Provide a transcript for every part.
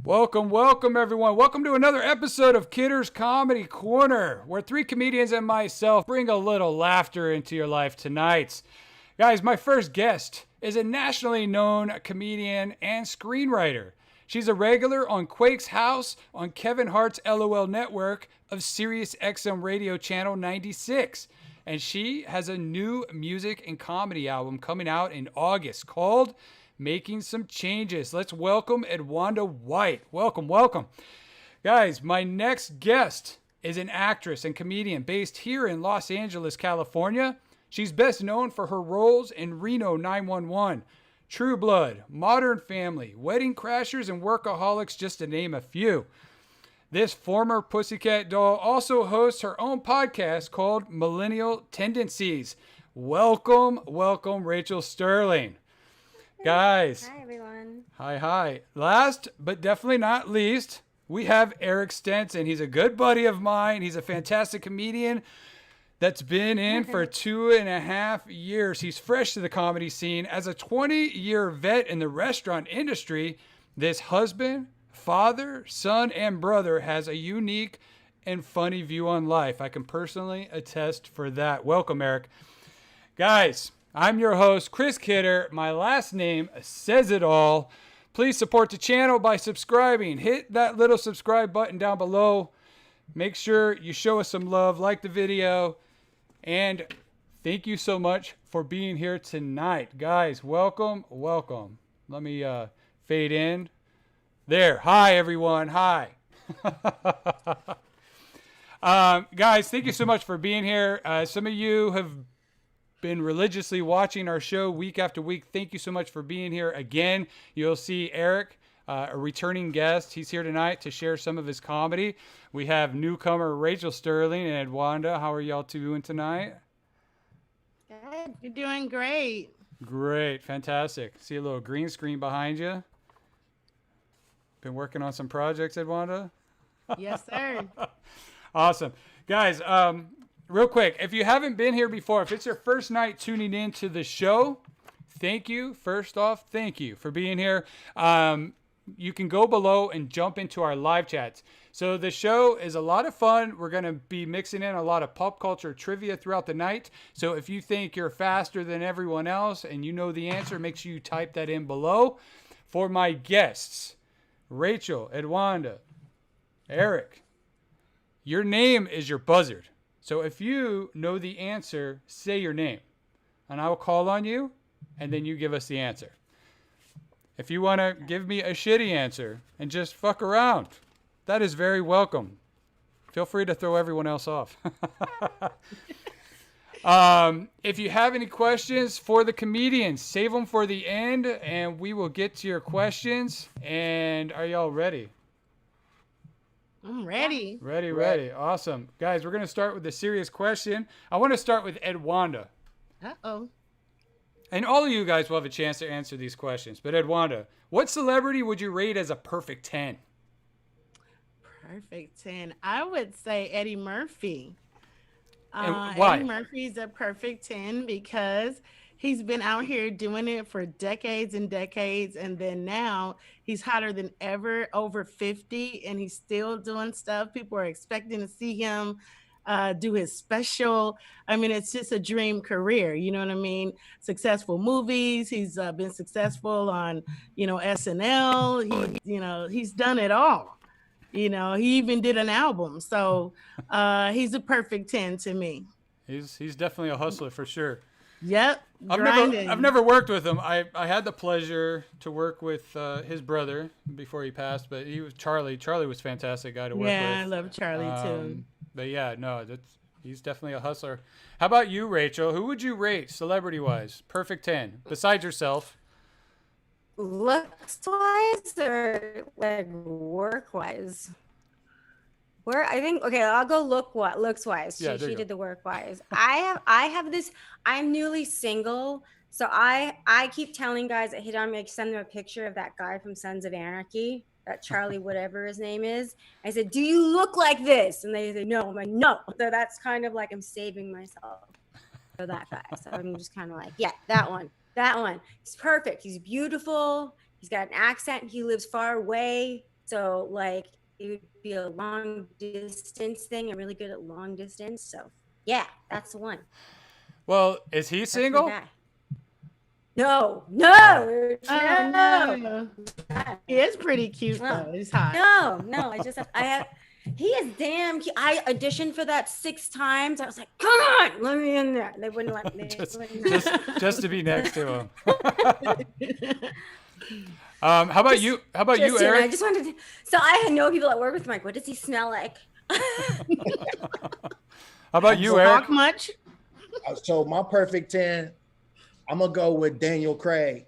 Welcome, everyone. Welcome to another episode of Kidder's Comedy Corner, where three comedians and myself bring a little laughter into your life tonight. Guys, my first guest is a nationally known comedian and screenwriter. She's a regular on Quake's House on Kevin Hart's LOL network of Sirius XM Radio Channel 96. And she has a new music and comedy album coming out in August called Making Some Changes. Let's welcome Edwonda White. Welcome. Guys, my next guest is an actress and comedian based here in Los Angeles, California. She's best known for her roles in Reno 911, True Blood, Modern Family, Wedding Crashers, and Workaholics, just to name a few. This former Pussycat Doll also hosts her own podcast called Millennial Tendencies. Welcome, Rachel Sterling. Guys. Hi, everyone. Hi. Last, but definitely not least, we have Eric Stinson. He's a good buddy of mine. He's a fantastic comedian that's been in for 2.5 years. He's fresh to the comedy scene. As a 20-year vet in the restaurant industry, this husband, father, son, and brother has a unique and funny view on life. I can personally attest for that. Welcome, Eric. Guys, I'm your host, Chris Kidder. My last name says it all. Please support the channel by subscribing. Hit that little subscribe button down below. Make sure you show us some love, like the video, and thank you so much for being here tonight. Guys, welcome. Let me fade in. There. Hi, everyone. Hi. Guys, thank you so much for being here. Some of you have been religiously watching our show week after week. Thank you so much for being here again. You'll see Eric, a returning guest. He's here tonight to share some of his comedy. We have newcomer Rachel Sterling and Edwonda. How are y'all two doing tonight? Good. You're doing great. Great. Fantastic. See a little green screen behind you. Been working on some projects, Edwonda? Yes, sir. Awesome. Guys, real quick, if you haven't been here before, if it's your first night tuning in to the show, thank you. First off, thank you for being here. You can go below and jump into our live chats. So the show is a lot of fun. We're going to be mixing in a lot of pop culture trivia throughout the night. So if you think you're faster than everyone else and you know the answer, make sure you type that in below. For my guests, Rachel, Edwonda, Eric, your name is your buzzard. So if you know the answer, say your name, and I will call on you, and then you give us the answer. If you want to give me a shitty answer and just fuck around, that is very welcome. Feel free to throw everyone else off. If you have any questions for the comedians, save them for the end, and we will get to your questions. And are y'all ready? I'm ready. Ready. Awesome. Guys, we're going to start with a serious question. I want to start with Edwonda. Uh-oh. And all of you guys will have a chance to answer these questions. But Edwonda, what celebrity would you rate as a perfect 10? Perfect 10. I would say Eddie Murphy. And why? Eddie Murphy's a perfect 10 because he's been out here doing it for decades and decades. And then now he's hotter than ever, over 50, and he's still doing stuff. People are expecting to see him do his special. I mean, it's just a dream career. You know what I mean? Successful movies. He's been successful on, SNL. He's done it all. He even did an album. So he's a perfect 10 to me. He's definitely a hustler for sure. Yep. I've never worked with him. I had the pleasure to work with his brother before he passed, but he was Charlie. Charlie was a fantastic guy to work with. Yeah, I love Charlie too. But yeah, no, he's definitely a hustler. How about you, Rachel? Who would you rate celebrity-wise? Perfect 10, besides yourself. Looks wise or like work wise? I'll go looks wise. Yeah, She did the work wise. I have this. I'm newly single, so I keep telling guys that hit on me, like send them a picture of that guy from Sons of Anarchy, that Charlie whatever his name is. I said, "Do you look like this?" And they say, "No." I'm like, "No." So that's kind of like I'm saving myself for that guy. So I'm just kind of like, yeah, that one. He's perfect. He's beautiful. He's got an accent. He lives far away. So like it would be a long distance thing. I'm really good at long distance. So yeah, that's the one. Well, is he That's my single? guy. No, no, Oh, no. no. He is pretty cute though. He's hot. No. I have. He is damn cute. I auditioned for that 6 times. I was like, come on, let me in there. They wouldn't let me. just to be next to him. How about you? How about you, Eric? I just wanted to. So I had no people at work with. Like, what does he smell like? How about you, Eric? Talk much? So my perfect 10, I'm gonna go with Daniel Craig.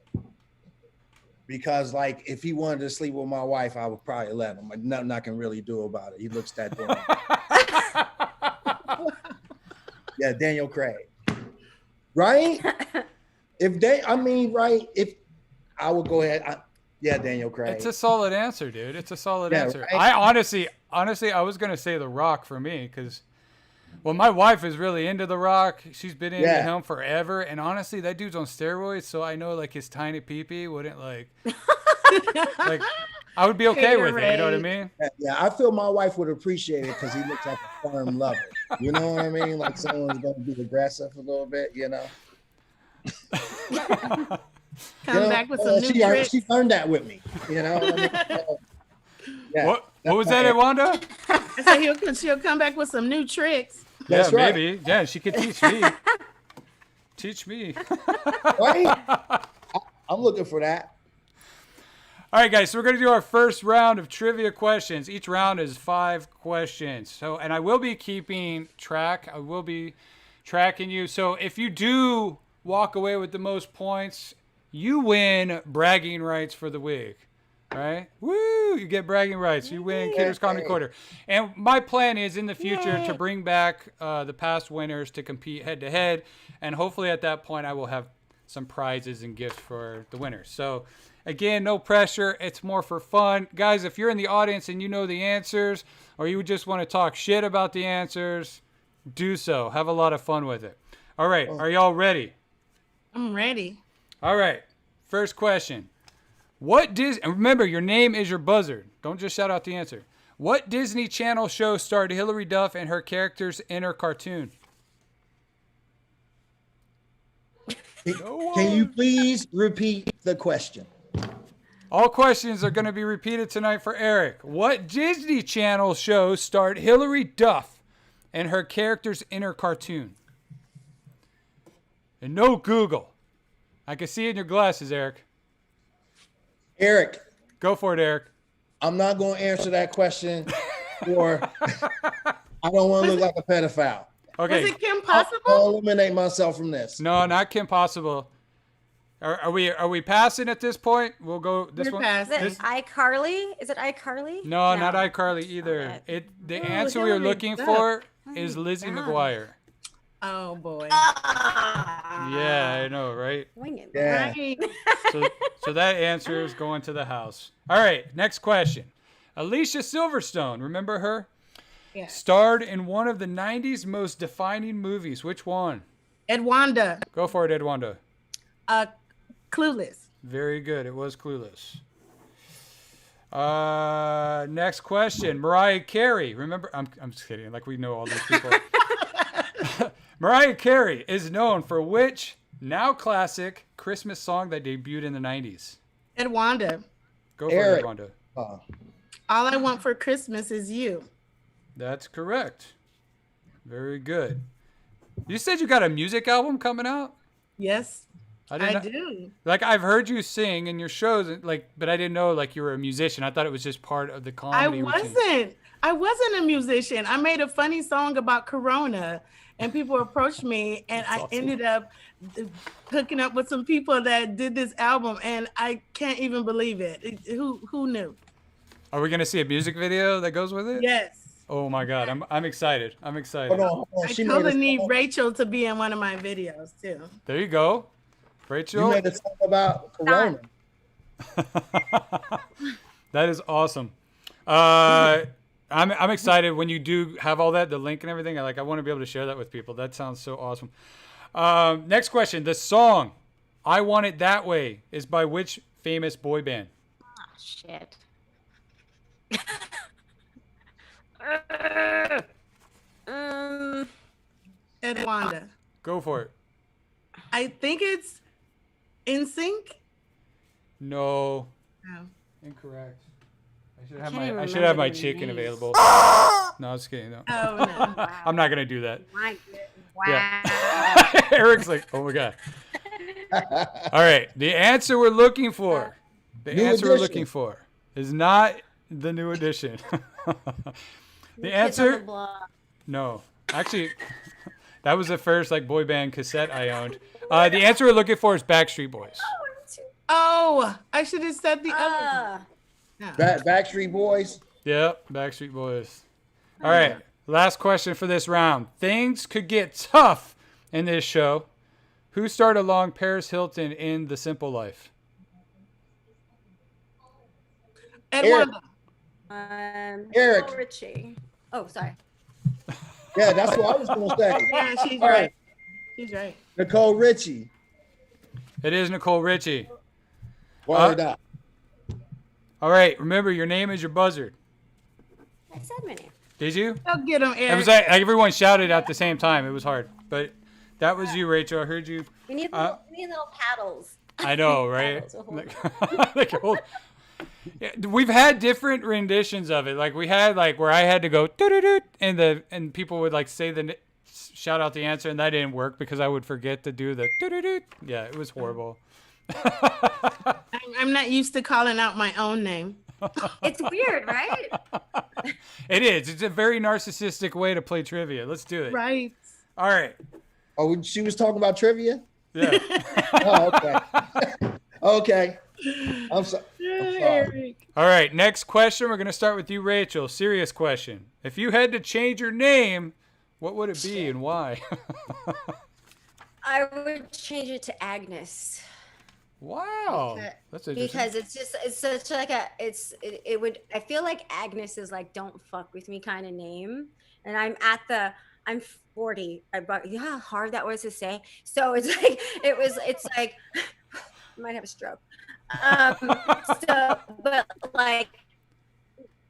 Because like if he wanted to sleep with my wife, I would probably let him. Like, nothing I can really do about it. He looks that damn. Yeah, Daniel Craig. Right? Right? If I would go ahead. Daniel Craig. It's a solid answer, dude. It's a solid answer. Right? I honestly, I was gonna say The Rock for me because, well, my wife is really into The Rock. She's been into him forever, and honestly, that dude's on steroids. So I know like his tiny peepee wouldn't like I would be okay with it. You know what I mean? Yeah, I feel my wife would appreciate it because he looks like a firm lover. You know what I mean? Like someone's gonna be aggressive a little bit. You know. Come back with some new tricks. She learned that with me. You know. What I mean? What was that, Edwonda? I said she'll come back with some new tricks. That's right. Maybe. Yeah, she could teach me. Teach me. Right? I'm looking for that. All right, guys. So we're gonna do our first round of trivia questions. Each round is 5 questions. So, and I will be keeping track. I will be tracking you. So if you do walk away with the most points, you win bragging rights for the week. Right? Woo! You get bragging rights. You win Kidder's Comedy Quarter. And my plan is in the future to bring back the past winners to compete head to head. And hopefully at that point I will have some prizes and gifts for the winners. So again, no pressure. It's more for fun. Guys, if you're in the audience and you know the answers or you just want to talk shit about the answers, do so. Have a lot of fun with it. All right. Are y'all ready? I'm ready. All right. First question. And remember, your name is your buzzer. Don't just shout out the answer. What Disney Channel show starred Hilary Duff and her characters in her cartoon? Can you please repeat the question? All questions are going to be repeated tonight for Eric. What Disney Channel show starred Hilary Duff and her characters in her cartoon? And no Google. I can see it in your glasses, Eric. Eric. Go for it, Eric. I'm not going to answer that question or I don't want to look like a pedophile. Okay. Was it Kim Possible? I'll eliminate myself from this. No, not Kim Possible. Are we passing at this point? We'll go this one. Is it iCarly? Is it iCarly? No, not iCarly either. The answer we were looking for is Lizzie McGuire. Oh boy. Yeah, I know, right? Yeah. Right. So that answer is going to the house. All right, next question. Alicia Silverstone, remember her? Yeah. Starred in one of the 90s most defining movies. Which one? Edwonda. Go for it, Edwonda. Clueless. Very good. It was Clueless. Next question. Mariah Carey. Remember? I'm just kidding. Like we know all these people. Mariah Carey is known for which now classic Christmas song that debuted in the 90s? Edwonda. Go for Eric. it, Edwonda. All I Want for Christmas Is You. That's correct. Very good. You said you got a music album coming out? Yes, I do. do. Like I've heard you sing in your shows, like, but I didn't know like you were a musician. I thought it was just part of the comedy routine. I wasn't a musician. I made a funny song about Corona, and people approached me, and I ended up hooking up with some people that did this album, and I can't even believe it. Who knew? Are we gonna see a music video that goes with it? Yes. Oh my God, I'm excited. I'm excited. Hold on. I totally need Rachel to be in one of my videos too. There you go, Rachel. You made a song about Corona. That is awesome. I'm excited when you do have all that, the link and everything. I want to be able to share that with people. That sounds so awesome. Next question. The song "I Want It That Way" is by which famous boy band? Oh, shit. Edwonda. Go for it. I think it's NSYNC. No. No. Incorrect. I should I have can't even I should have my remember their chicken names. available. No, I was kidding. No. Oh no. I'm not gonna do that. My goodness. Wow. Yeah. Eric's like, oh my god. All right. The answer we're looking for. The New answer we're edition. looking for is not the new edition. The Kids on answer? the Block. No. Actually, that was the first like boy band cassette I owned. The answer we're looking for is Backstreet Boys. Oh, I should have said the other. No. Backstreet Boys. Yep, Backstreet Boys. All right, last question for this round. Things could get tough in this show. Who starred along Paris Hilton in The Simple Life? Edwonda. Eric. Nicole Richie. Oh, sorry. Yeah, that's what I was gonna say. Yeah, she's All right. She's right. Nicole Richie. It is Nicole Richie. Word up. All right, remember your name is your buzzard. I said my name. Did you? I'll get him, It Eric. was like everyone shouted at the same time. It was hard, but that was you, Rachel. I heard you. We need little paddles. I know, right? Paddles to hold. Like, yeah, we've had different renditions of it. Like we had like where I had to go doo-doo-doo, and people would like say shout out the answer, and that didn't work because I would forget to do the doo-doo-doo. Yeah, it was horrible. I'm not used to calling out my own name. It's weird, right? It is. It's a very narcissistic way to play trivia. Let's do it. Right. All right. Oh, she was talking about trivia. Yeah. Oh, okay. Okay. I'm sorry. Eric. All right. Next question. We're going to start with you, Rachel. Serious question. If you had to change your name, what would it be and why? I would change it to Agnes. Wow. That's interesting. Because it's such like it would, I feel like Agnes is like don't fuck with me kind of name, and I'm 40. You know how hard that was to say. So it's like I might have a stroke. But like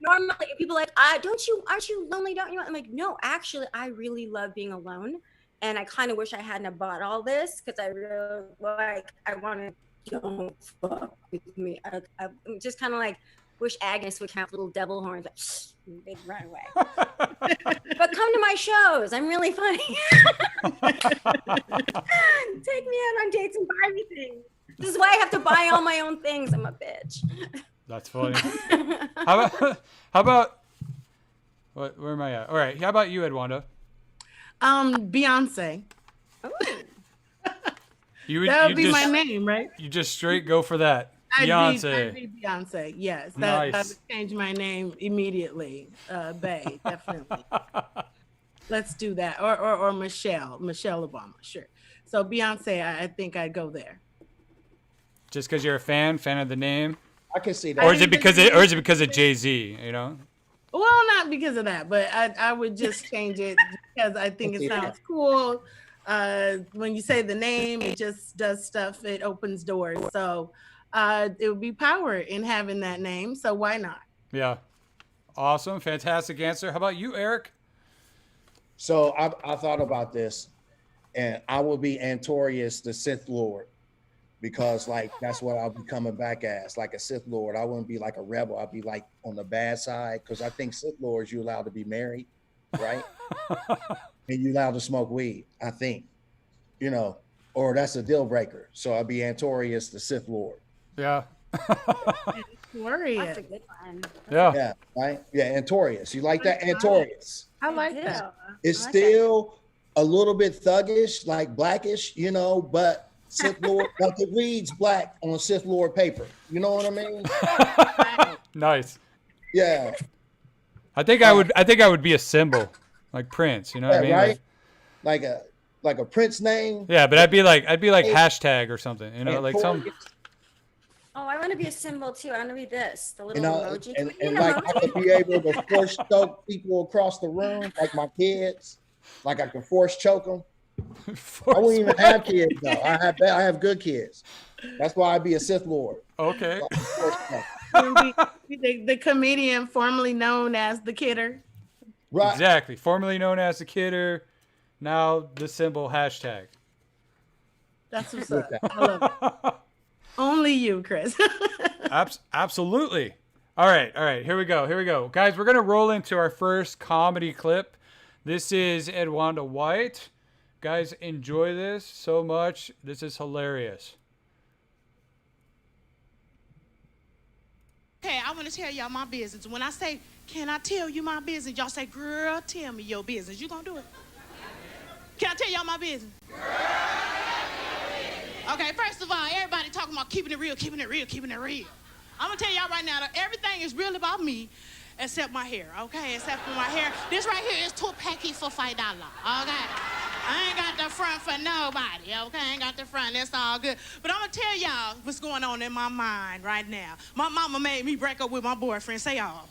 normally people are like aren't you lonely, don't you? I'm like, no, actually I really love being alone, and I kind of wish I hadn't have bought all this because I really I want to. Don't fuck with me. I just kind of like wish Agnes would have little devil horns, like, they'd run away. But come to my shows. I'm really funny. Take me out on dates and buy me things. This is why I have to buy all my own things. I'm a bitch. That's funny. How about where am I at? All right. How about you, Edwonda? Beyonce. Ooh. That would be my name, right? You just straight go for that. I'd Beyonce. be Beyonce. Yes, Nice. that would change my name immediately. Bae, definitely. Let's do that. Or Michelle Obama. Sure. So Beyonce, I think I'd go there. Just because you're a fan of the name, I can see that. or is it because of Jay-Z? You know. Well, not because of that, but I would just change it because I think it sounds cool. When you say the name, it just does stuff. It opens doors. So it would be power in having that name. So why not? Yeah. Awesome. Fantastic answer. How about you, Eric? So I thought about this, and I will be Antorius, the Sith Lord, because like that's what I'll be coming back as, like a Sith Lord. I wouldn't be like a rebel. I'll be like on the bad side, because I think Sith Lords, you're allowed to be married, right? And you're allowed to smoke weed, I think, or that's a deal breaker. So I'll be Antorius, the Sith Lord. Yeah. Worry That's a it. good one. Yeah. Yeah, right? Yeah, Antorius. You like that? Antorius. I like do. that. It's I like that. still a little bit thuggish, like blackish, but Sith Lord, like it reads black on Sith Lord paper. You know what I mean? Nice. Yeah. I think I would be a symbol, like Prince. You know what I mean? Right? Like a Prince name. Yeah, but I'd be like hashtag or something. Like some. Oh, I want to be a symbol too. I want to be this, the little emoji. And like I could be able to force choke people across the room, like my kids. Like I can force choke them. I wouldn't even have kids though. I have good kids. That's why I be a Sith Lord. Okay. The comedian formerly known as the Kidder. Right. Exactly. Formerly known as the Kidder, now the symbol hashtag. That's what's With up. that. I love it. Only you, Chris. Absolutely. All right. Here we go. Guys, we're going to roll into our first comedy clip. This is Edwonda White. Guys, enjoy this so much. This is hilarious. Okay, I want to tell y'all my business. When I say, can I tell you my business? Y'all say, girl, tell me your business. You gonna do it? Can I tell y'all my business? Okay, first of all, everybody talking about keeping it real. I'm gonna tell y'all right now that everything is real about me except my hair, okay? Except for my hair. This right here is two packy for $5, okay? I ain't got the front for nobody, okay? I ain't got the front, that's all good. But I'm gonna tell y'all what's going on in my mind right now. My mama made me break up with my boyfriend, say all.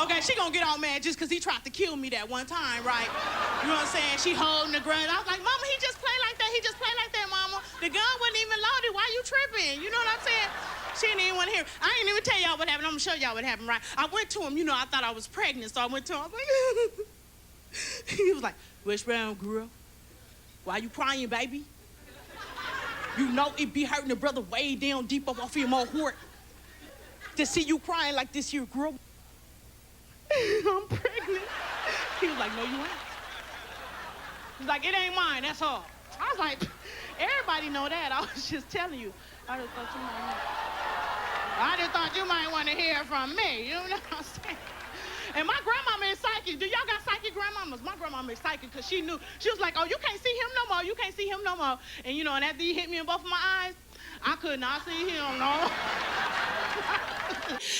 Okay, she gonna get all mad just because he tried to kill me that one time, right? You know what I'm saying? She holding the grudge. I was like, mama, he just played like that, mama. The gun wasn't even loaded, why you tripping? You know what I'm saying? She didn't even want to hear. I ain't even tell y'all what happened. I'm gonna show y'all what happened, right? I went to him, I thought I was pregnant, so I went to him. I was like, he was like, what's wrong, girl? Why you crying, baby? You know it be hurting the brother way down deep up off your more heart to see you crying like this here, girl. I'm pregnant. He was like, no, you ain't. He's like, it ain't mine, that's all. I was like, everybody know that. I was just telling you. I just thought you might want to hear from me. You know what I'm saying? And my grandmama is psychic. Do y'all got psychic grandmamas? My grandmama is psychic because she knew. She was like, oh, you can't see him no more. You can't see him no more. And and after he hit me in both of my eyes, I could not see him, no.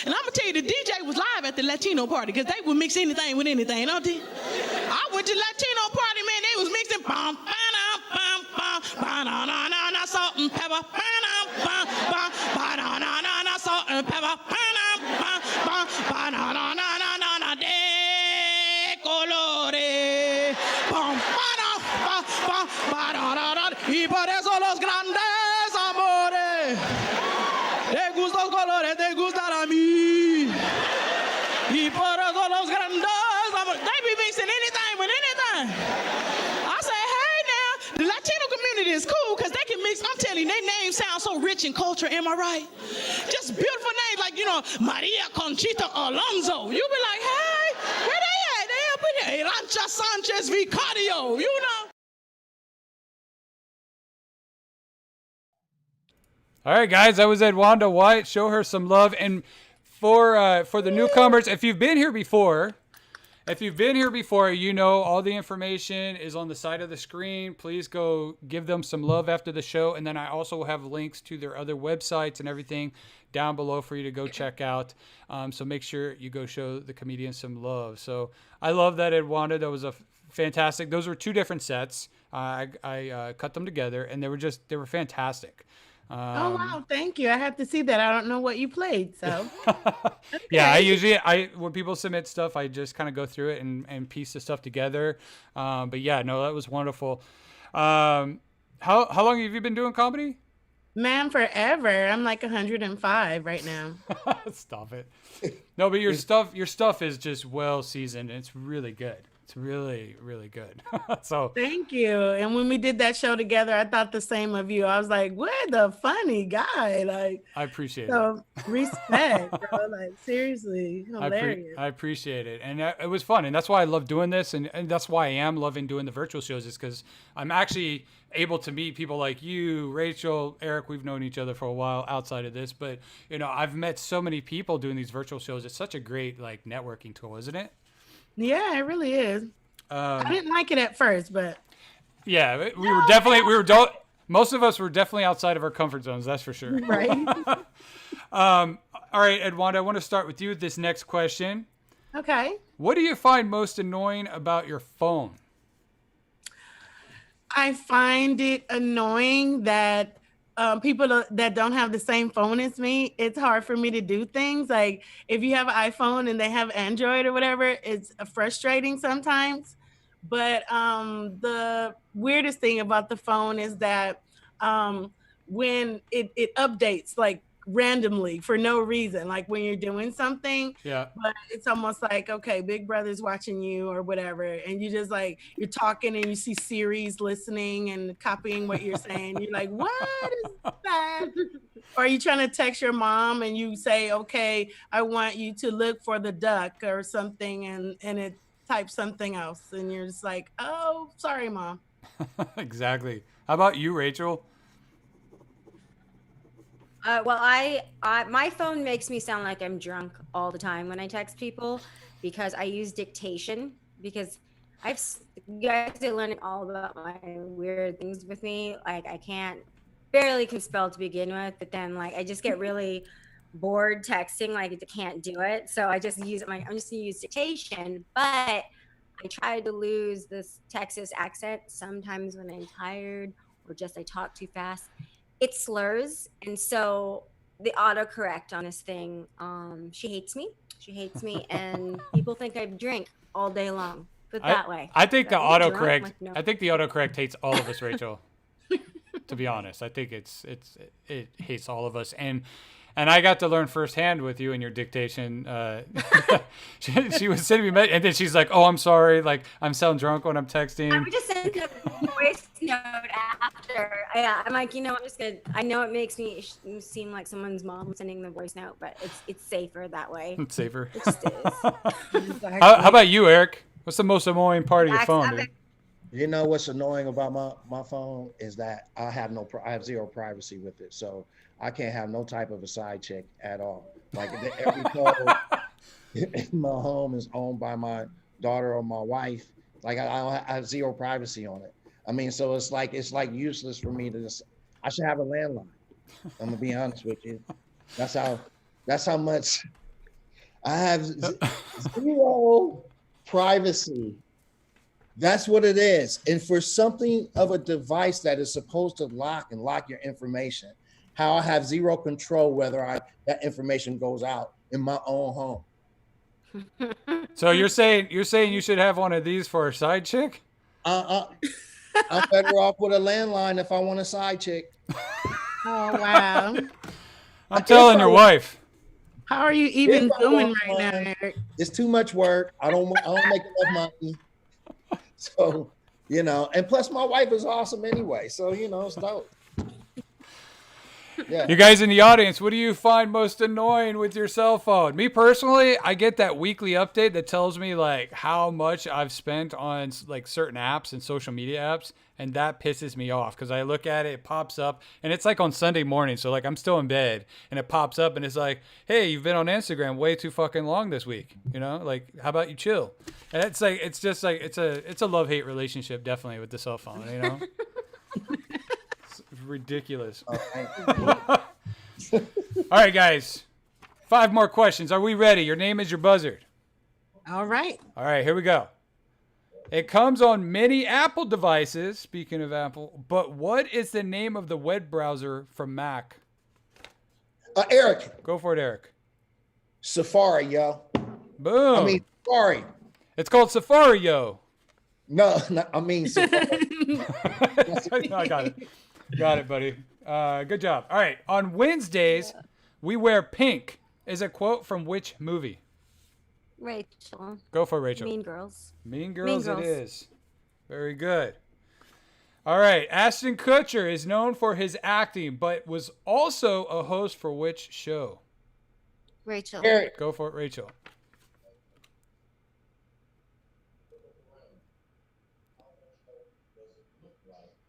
And I'm going to tell you, the DJ was live at the Latino party because they would mix anything with anything, don't they? I went to the Latino party, man. They was mixing bum, ba-na, salt and pepper, ba-na, salt and pepper, ba-na, de colores, y por eso los grandes amores te gustan colores, te gustan a mí. Y por eso los grandes amores. They be mixing anything with anything. I say, hey now, the Latino community is cool because they can mix. I'm telling you, their names sound so rich in culture, am I right? Just beautiful names like, Maria Conchita Alonso. You be like, hey, where they at? They up in here. Arancha Sanchez Vicario, All right, guys, that was Edwonda White. Show her some love. And for the newcomers, if you've been here before, all the information is on the side of the screen. Please go give them some love after the show. And then I also have links to their other websites and everything down below for you to go check out. So make sure you go show the comedian some love. So I love that, Edwonda. That was a fantastic. Those were two different sets. I cut them together, and they were fantastic. Oh wow, thank you. I have to see that. I don't know what you played, so okay. Yeah, when people submit stuff, I just kind of go through it and piece the stuff together. But yeah, no, that was wonderful. How long have you been doing comedy? Man, forever. I'm like 105 right now. Stop it. No, but your stuff is just well seasoned. And it's really good. It's really, really good. So thank you. And when we did that show together, I thought the same of you. I was like, what the funny guy. Like, I appreciate it. So respect, bro. Like, seriously, hilarious. I appreciate it. And it was fun. And that's why I love doing this. And that's why I am loving doing the virtual shows, is because I'm actually able to meet people like you, Rachel, Eric. We've known each other for a while outside of this, but I've met so many people doing these virtual shows. It's such a great networking tool, isn't it? Yeah, it really is. I didn't like it at first, but yeah, most of us were definitely outside of our comfort zones. That's for sure. Right. All right, Edwonda, I want to start with you. This next question. Okay. What do you find most annoying about your phone? I find it annoying that people that don't have the same phone as me, it's hard for me to do things. Like if you have an iPhone and they have Android or whatever, it's frustrating sometimes. But the weirdest thing about the phone is that when it updates like randomly for no reason, like when you're doing something. Yeah. But it's almost like, okay, Big Brother's watching you or whatever, and you just like, you're talking and you see Siri's listening and copying what you're saying. You're like, what is that? Or you trying to text your mom and you say, okay, I want you to look for the duck or something, and it types something else, and you're just like, oh, sorry, Mom. Exactly. How about you, Rachel? Well, I my phone makes me sound like I'm drunk all the time when I text people because I use dictation because you guys are learning all about my weird things with me. Like I barely can spell to begin with, but then like I just get really bored texting, like I can't do it. So I just use I'm just gonna use dictation, but I try to lose this Texas accent sometimes when I'm tired or just I talk too fast. It slurs, and so the autocorrect on this thing, she hates me. She hates me, and people think I drink all day long. Put it that way. I think the Are you drunk? autocorrect. Like, no. I think the autocorrect hates all of us, Rachel. To be honest, I think it hates all of us, and I got to learn firsthand with you and your dictation. She was sending me, and then she's like, "Oh, I'm sorry. Like I'm sound drunk when I'm texting." I would just send a voice note after. Yeah, I'm like, I'm just gonna. I know it makes me seem like someone's mom sending the voice note, but it's safer that way. It's safer. It just is. How about you, Eric? What's the most annoying part of your phone, dude? You know what's annoying about my phone is that I have zero privacy with it, so I can't have no type of a side chick at all. Like every phone in my home is owned by my daughter or my wife. Like I have zero privacy on it. I mean, so it's like useless for me to just. I should have a landline. I'm gonna be honest with you. That's how much I have zero privacy. That's what it is. And for something of a device that is supposed to lock your information, how I have zero control whether that information goes out in my own home. So you're saying you should have one of these for a side chick? I'm better off with a landline if I want a side chick. Oh wow! I'm telling your wife. How are you even doing right now, Eric? It's too much work. I don't make enough money. So, and plus my wife is awesome anyway. So, it's dope. Yeah. You guys in the audience, what do you find most annoying with your cell phone? Me personally, I get that weekly update that tells me like how much I've spent on like certain apps and social media apps. And that pisses me off because I look at it, it pops up, and it's like on Sunday morning. So like I'm still in bed and it pops up and it's like, hey, you've been on Instagram way too fucking long this week. Like, how about you chill? And it's like, it's just like, it's a love-hate relationship definitely with the cell phone, It's ridiculous. All right, guys. 5 more questions. Are we ready? Your name is your buzzard. All right. All right, here we go. It comes on many Apple devices, speaking of Apple, but what is the name of the web browser from Mac? Eric. Go for it, Eric. Safari, yo. Boom. Safari. It's called Safari, yo. No, Safari. No, I got it. Got it, buddy. Good job. All right. On Wednesdays, we wear pink is a quote from which movie? Rachel. Go for it, Rachel. Mean Girls. Mean Girls it is. Very good. All right. Ashton Kutcher is known for his acting, but was also a host for which show? Rachel. Eric. Go for it, Rachel.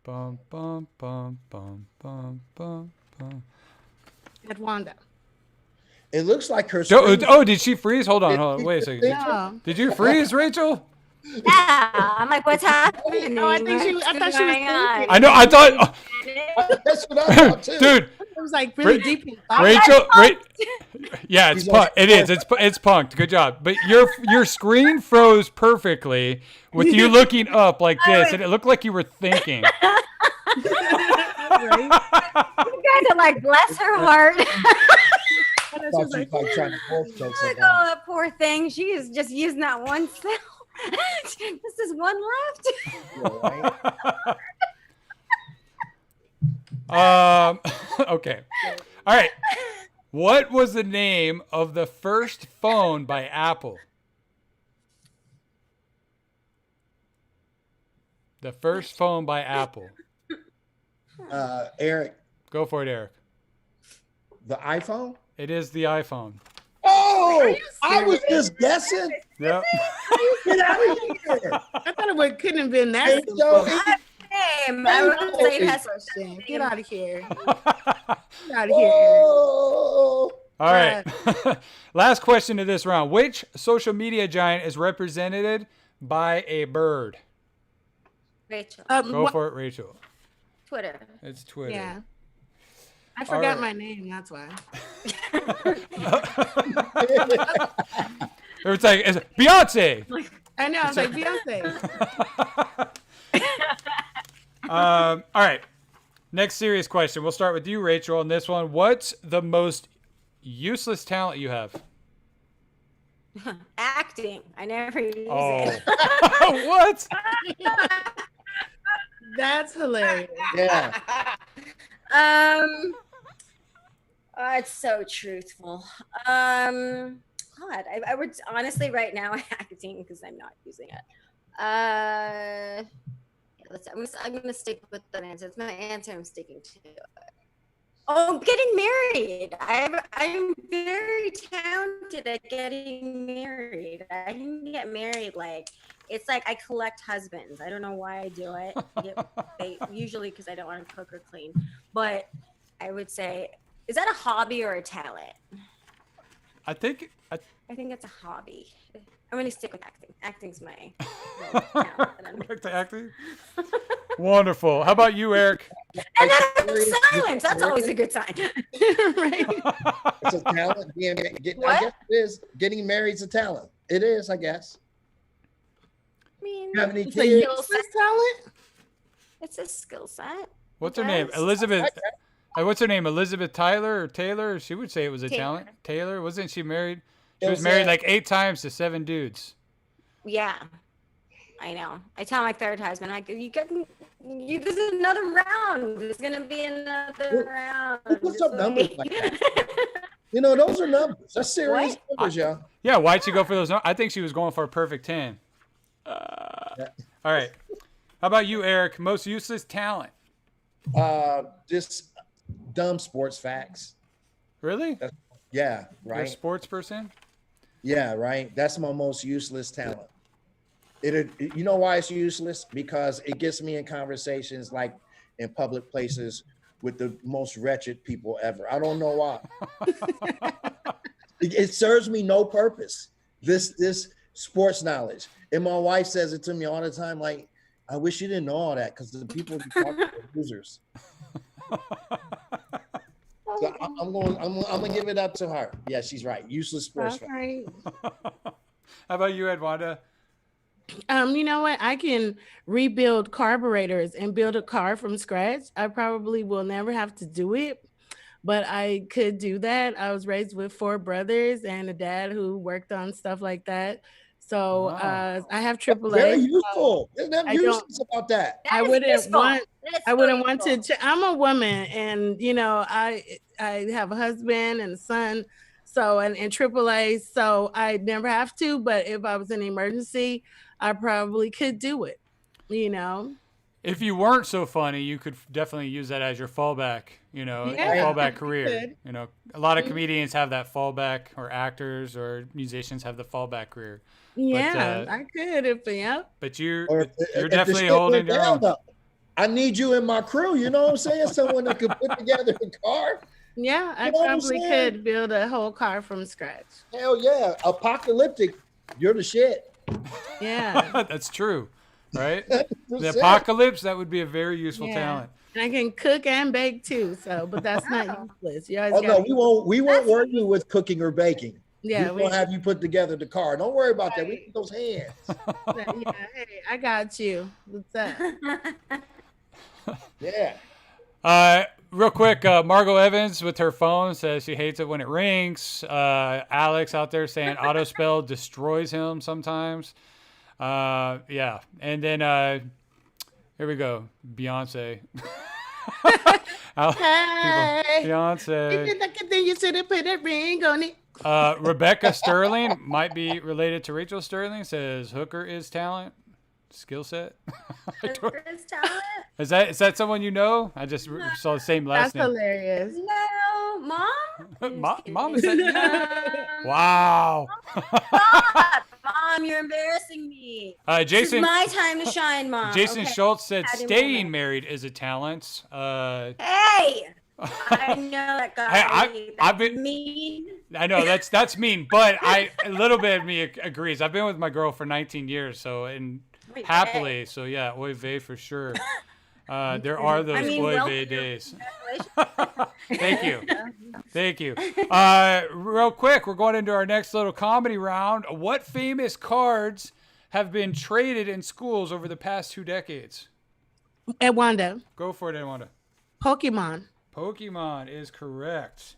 Bum, bum, bum, bum, bum, bum, bum. Edwonda. It looks like her. Oh, did she freeze? Hold on. Wait a second. Yeah. Did you freeze, Rachel? Yeah. I'm like, what's happening? Oh, I thought she was thinking. I know. I thought. That's what I thought too. Dude. It was like really deep in thought. Rachel, yeah, it's it is. It's punked. Good job. But your screen froze perfectly with you looking up like this, and it looked like you were thinking. You guys are like, bless her heart. Thought she was like trying to wolf choke Oh, that poor thing. She is just using that one cell. This is one left. right? Okay. All right. What was the name of the first phone by Apple? The first phone by Apple. Eric, Go for it, Eric. the iPhone. It is the iPhone. Oh, I was just guessing. Yep. Get out of here. I thought it couldn't have been that Hey, simple. Joe, Same. I would say it has Get out of here. Get out of here. oh. All right. Last question of this round. Which social media giant is represented by a bird? Rachel. Go for it, Rachel. Twitter. It's Twitter. Yeah. I forgot right. my name, that's why. It's Beyonce. I know, I was like, Beyonce. All right. Next serious question. We'll start with you, Rachel, on this one. What's the most useless talent you have? Acting. I never use Oh. it. What? That's hilarious. Yeah. It's so truthful. God, I would honestly right now acting because I'm not using it. Yeah, I'm gonna stick with that answer. It's my answer. I'm sticking to it. Oh, getting married. I'm very talented at getting married. I can get married it's like I collect husbands. I don't know why I do it. Usually because I don't want to cook or clean. But I would say, is that a hobby or a talent? I think I think it's a hobby. I'm going to stick with acting. Acting's my talent. back to acting. Wonderful. How about you, Eric? And then silence. That's always a good sign. Right? It's a talent. I guess it is. Getting married is a talent. It is, I guess. I mean, You have any It's a kids? useless talent? it's a skill set. What's her name? Yes. Elizabeth. What's her name? Elizabeth Tyler or Taylor? She would say it was a Taylor. talent. Taylor, wasn't she married? She It was was married a- like 8 times to 7 dudes. Yeah, I know. I tell my third husband, there's another round. There's gonna be another round. Who puts up Just numbers wait. like that? Those are numbers. That's serious What? numbers, y'all. Yeah, why'd she go for those? I think she was going for a perfect 10. Yeah. All right. How about you, Eric? Most useless talent. Just dumb sports facts. Really? Yeah, You're a right. sports person? Yeah, right. That's my most useless talent. You know why it's useless? Because it gets me in conversations like in public places with the most wretched people ever. I don't know why. It serves me no purpose. This sports knowledge. And my wife says it to me all the time, like, I wish you didn't know all that because the people you talk to are losers. So I'm gonna give it up to her. Yeah, she's right. Useless sports facts. Okay. How about you, Edwonda? You know what? I can rebuild carburetors and build a car from scratch. I probably will never have to do it, but I could do that. I was raised with 4 brothers and a dad who worked on stuff like that. So Wow. I have AAA. Very useful. There's nothing I don't- useless about that. That I is wouldn't useful. want- That's I so wouldn't want useful. to. I'm a woman, and I have a husband and a son, so and AAA, so I never have to. But if I was in an emergency, I probably could do it. If you weren't so funny, you could definitely use that as your fallback, your fallback career. could. A lot of comedians have that fallback, or actors or musicians have the fallback career. Yeah, I could if But you're Or if the definitely shit holding went your down, own. though, I need you in my crew. You know what I'm saying? Someone that could put together a car. Yeah, I You know what I'm probably saying? could build a whole car from scratch. Hell yeah. Apocalyptic. You're the shit. Yeah. That's true, right? That's The it. apocalypse, that would be a very useful Yeah. talent. And I can cook and bake too, but that's not useless. You always Oh no, gotta- we won't worry you with cooking or baking. Yeah, We're gonna have you put together the car. Don't worry about that. We Right. need those hands. yeah, hey, I got you. What's up? Yeah. Real quick, Margot Evans with her phone says she hates it when it rings. Alex out there saying autospell destroys him sometimes. Yeah. And then here we go. Beyonce. Hey. Beyonce. Then you should have put a ring on it. Rebecca Sterling might be related to Rachel Sterling. Says hooker is talent, skill set. Chris talent? Is that someone you know? I just saw the same last That's name. hilarious. No, mom. Mom is that? Wow. Stop, mom! You're embarrassing me. This Jason. is my time to shine, mom. Jason Okay. Schultz said Happy staying moment. married is a talent. Hey, I know that guy. I've been. mean. I know that's mean, but a little bit of me agrees. I've been with my girl for 19 years, so Wait, happily. So yeah, oy vey for sure. There are those oy welcome. vey days. Congratulations. Thank you. Real quick, we're going into our next little comedy round. What famous cards have been traded in schools over the past 2 decades? Edwonda. Go for it, Edwonda. Pokemon. Pokemon is correct.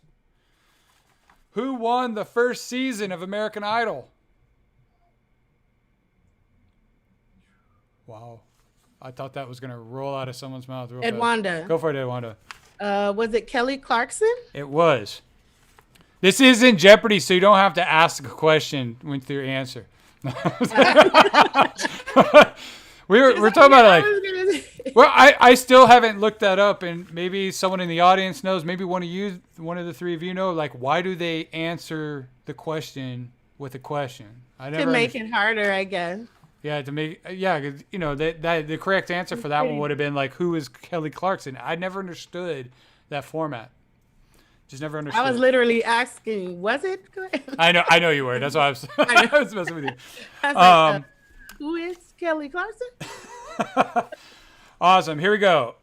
Who won the first season of American Idol? Wow. I thought that was going to roll out of someone's mouth real fast. Edwonda. Go for it, Edwanda. Was it Kelly Clarkson? It was. This is in Jeopardy, so you don't have to ask a question with your answer. We're talking about like. Well, I still haven't looked that up, and maybe someone in the audience knows. Maybe one of the three of you know. Like, why do they answer the question with a question? I never To make it harder, I guess. Yeah, to make 'cause, you know that the correct answer for that one would have been like, who is Kelly Clarkson? I never understood that format. Just never understood. I was literally asking, was it correct? I know you were. That's why I was, I was messing with you. I was like, who is Kelly Clarkson? Awesome. Here we go.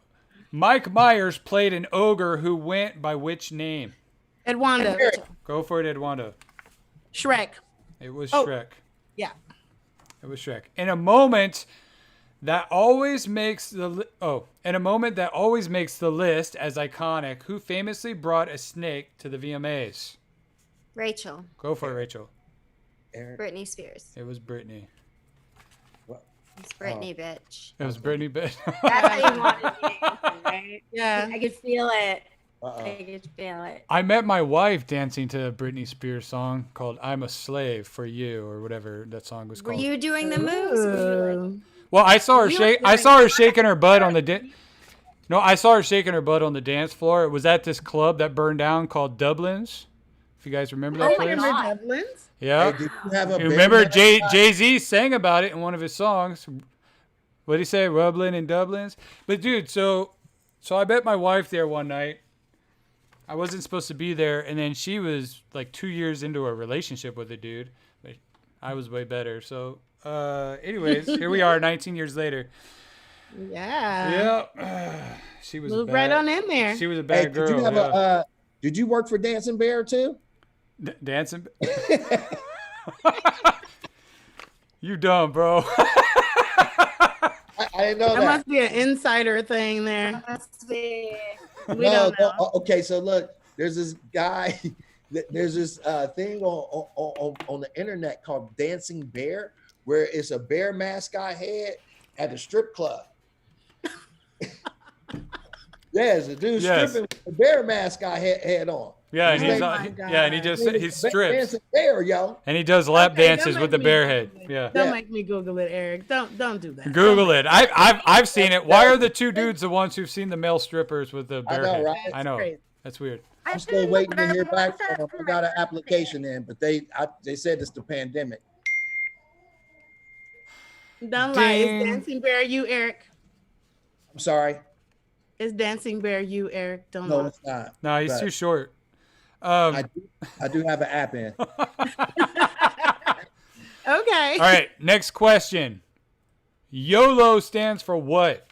Mike Myers played an ogre who went by which name? Edwonda. Go for it, Edwanda. Shrek. It was Oh. Shrek. Yeah. It was Shrek. In a moment that always makes the list as iconic, who famously brought a snake to the VMAs? Rachel. Go for it, Rachel. Britney Spears. It was Britney. It's Britney, bitch. It was Britney, bitch. That's how you wanted me to answer, right? Yeah. I could feel it. Uh-oh. I could feel it. I met my wife dancing to a Britney Spears song called "I'm a Slave for You" or whatever that song was Were called. you doing the moves? Were you like, Well, I saw her You shake. were I doing saw her the shaking her butt on the. No, I saw her shaking her butt on the dance floor. It was at this club that burned down called Dublin's. If you guys remember that Oh my place. Remember God. Dublin's? Yeah. Hey, did you have a You remember bear Jay-Z sang about it in one of his songs. What did he say? Rublin and Dublin's. But dude, so I met my wife there one night. I wasn't supposed to be there, and then she was like 2 years into a relationship with a dude. But I was way better. So, anyways, here we are, 19 years later. Yeah. Yeah. She was Move a right bad, on in there. She was a Hey, bad did girl. you have yeah. did you work for Dancing Bear too? Dancing. You dumb, bro. I didn't know That that. must be an insider thing there. must be. We don't know. Okay, so look, there's this guy, there's this thing on the internet called Dancing Bear, where it's a bear mascot head at a strip club. Yeah, it's a dude stripping with a bear mascot head on. Yeah, and His he's name- my God. yeah, and he strips Dancing Bear, yo. and he does lap Okay, dances don't with the make me bear Google head. it. Yeah. Don't Yeah. make me Google it, Eric. Don't do that. Google it. I've seen it. Why are the two dudes the ones who've seen the male strippers with the I bear know, head? right? I know. Crazy. That's weird. I'm still waiting to hear back from them. I got an application in, but they said it's the pandemic. Don't lie. Ding. It's Dancing Bear you, Eric. I'm sorry. It's Dancing Bear you, Eric. Don't No, lie. it's not. No, he's But too short. I do have an app in. Okay. All right, next question. YOLO stands for what?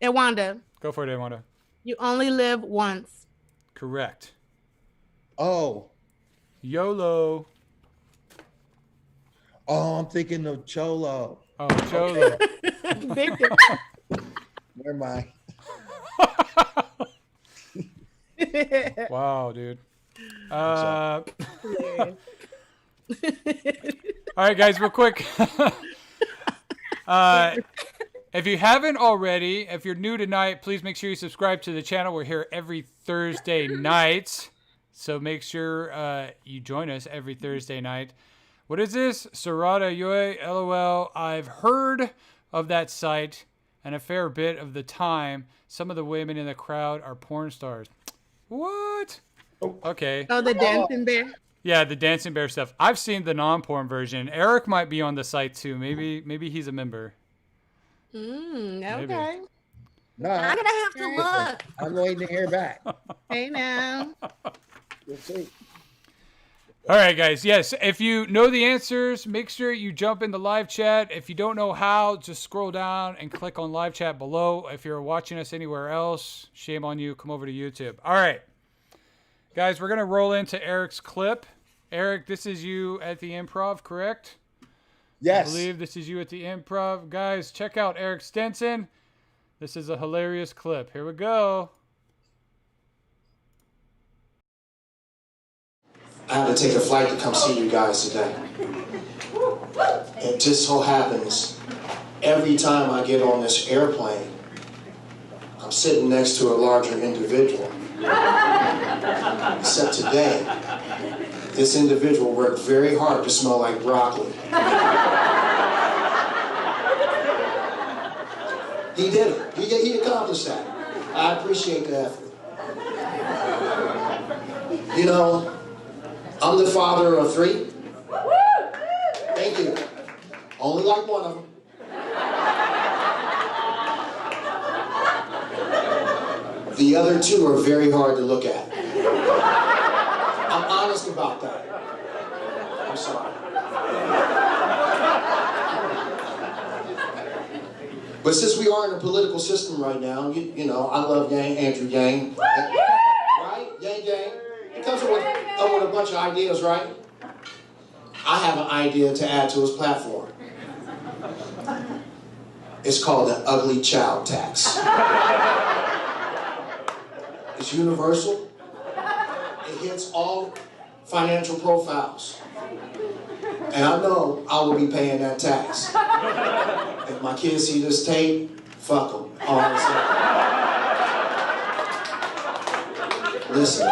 Edwonda, Go for it, Edwanda. you only live once. Correct. Oh, YOLO. I'm thinking of Cholo. Oh, Cholo. Victor. Never mind. Wow, dude. All right, guys, real quick. If you haven't already, if you're new tonight, please make sure you subscribe to the channel. We're here every Thursday night. So make sure you join us every Thursday night. What is this? Sarada Yoi, LOL. I've heard of that site, and a fair bit of the time, some of the women in the crowd are porn stars. What? Okay. Oh, the dancing bear. Yeah, the dancing bear stuff. I've seen the non-porn version. Eric might be on the site too. Maybe he's a member. Okay. No, I'm gonna have to look. I'm waiting to hear back. Hey now. We'll see. All right, guys. Yes, if you know the answers, make sure you jump in the live chat. If you don't know how, just scroll down and click on live chat below. If you're watching us anywhere else, shame on you. Come over to YouTube. All right, guys, we're going to roll into Eric's clip. Eric, this is you at the Improv, correct? Yes. I believe this is you at the Improv. Guys, check out Eric Stinson. This is a hilarious clip. Here we go. I had to take a flight to come see you guys today. It just so happens, every time I get on this airplane, I'm sitting next to a larger individual. Except today, this individual worked very hard to smell like broccoli. He did it. He accomplished that. I appreciate the effort. You know, I'm the father of 3. Thank you. Only like one of them. The other 2 are very hard to look at. I'm honest about that. I'm sorry. But since we are in a political system right now, you know, I love Andrew Yang. Right? Yang. He comes up with a bunch of ideas, right? I have an idea to add to his platform. It's called the ugly child tax. It's universal. It hits all financial profiles. And I know I will be paying that tax. If my kids see this tape, fuck them. Listen.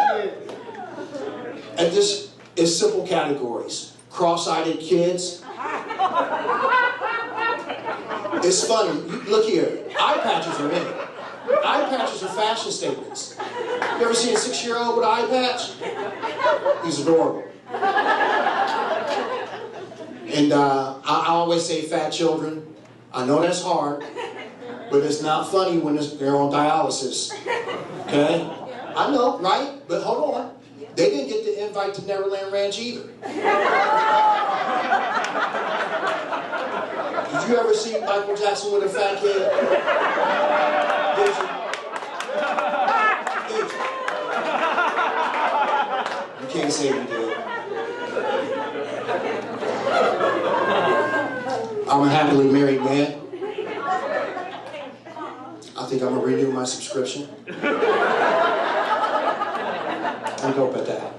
And this is simple categories. Cross-eyed kids. It's funny. Look here. Eye patches are in it. Eye patches are fashion statements. You ever seen a 6-year-old with an eye patch? He's adorable. And I always say fat children. I know that's hard, but it's not funny when they're on dialysis. Okay? I know, right? But hold on. They didn't get the invite to Neverland Ranch either. Did you ever see Michael Jackson with a fat kid? Did you? Did you? You can't say you did. I'm a happily married man. I think I'm gonna renew my subscription. I'm dope at that.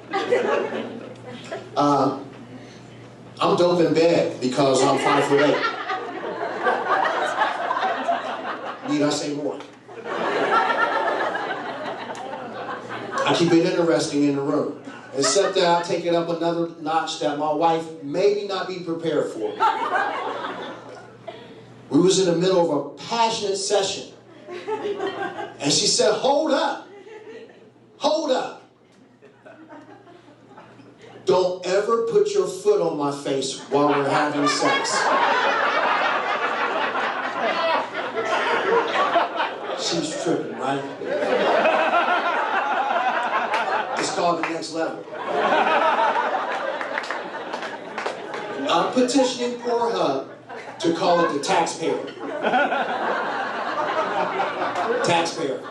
I'm dope in bed because I'm 5'8". Need I say more? I keep it interesting in the room. Except that I take it up another notch that my wife maybe not be prepared for. We was in the middle of a passionate session. And she said, hold up. Hold up. Don't ever put your foot on my face while we're having sex. She's tripping, right? It's called the next level. I'm petitioning Pornhub to call it the taxpayer. Taxpayer.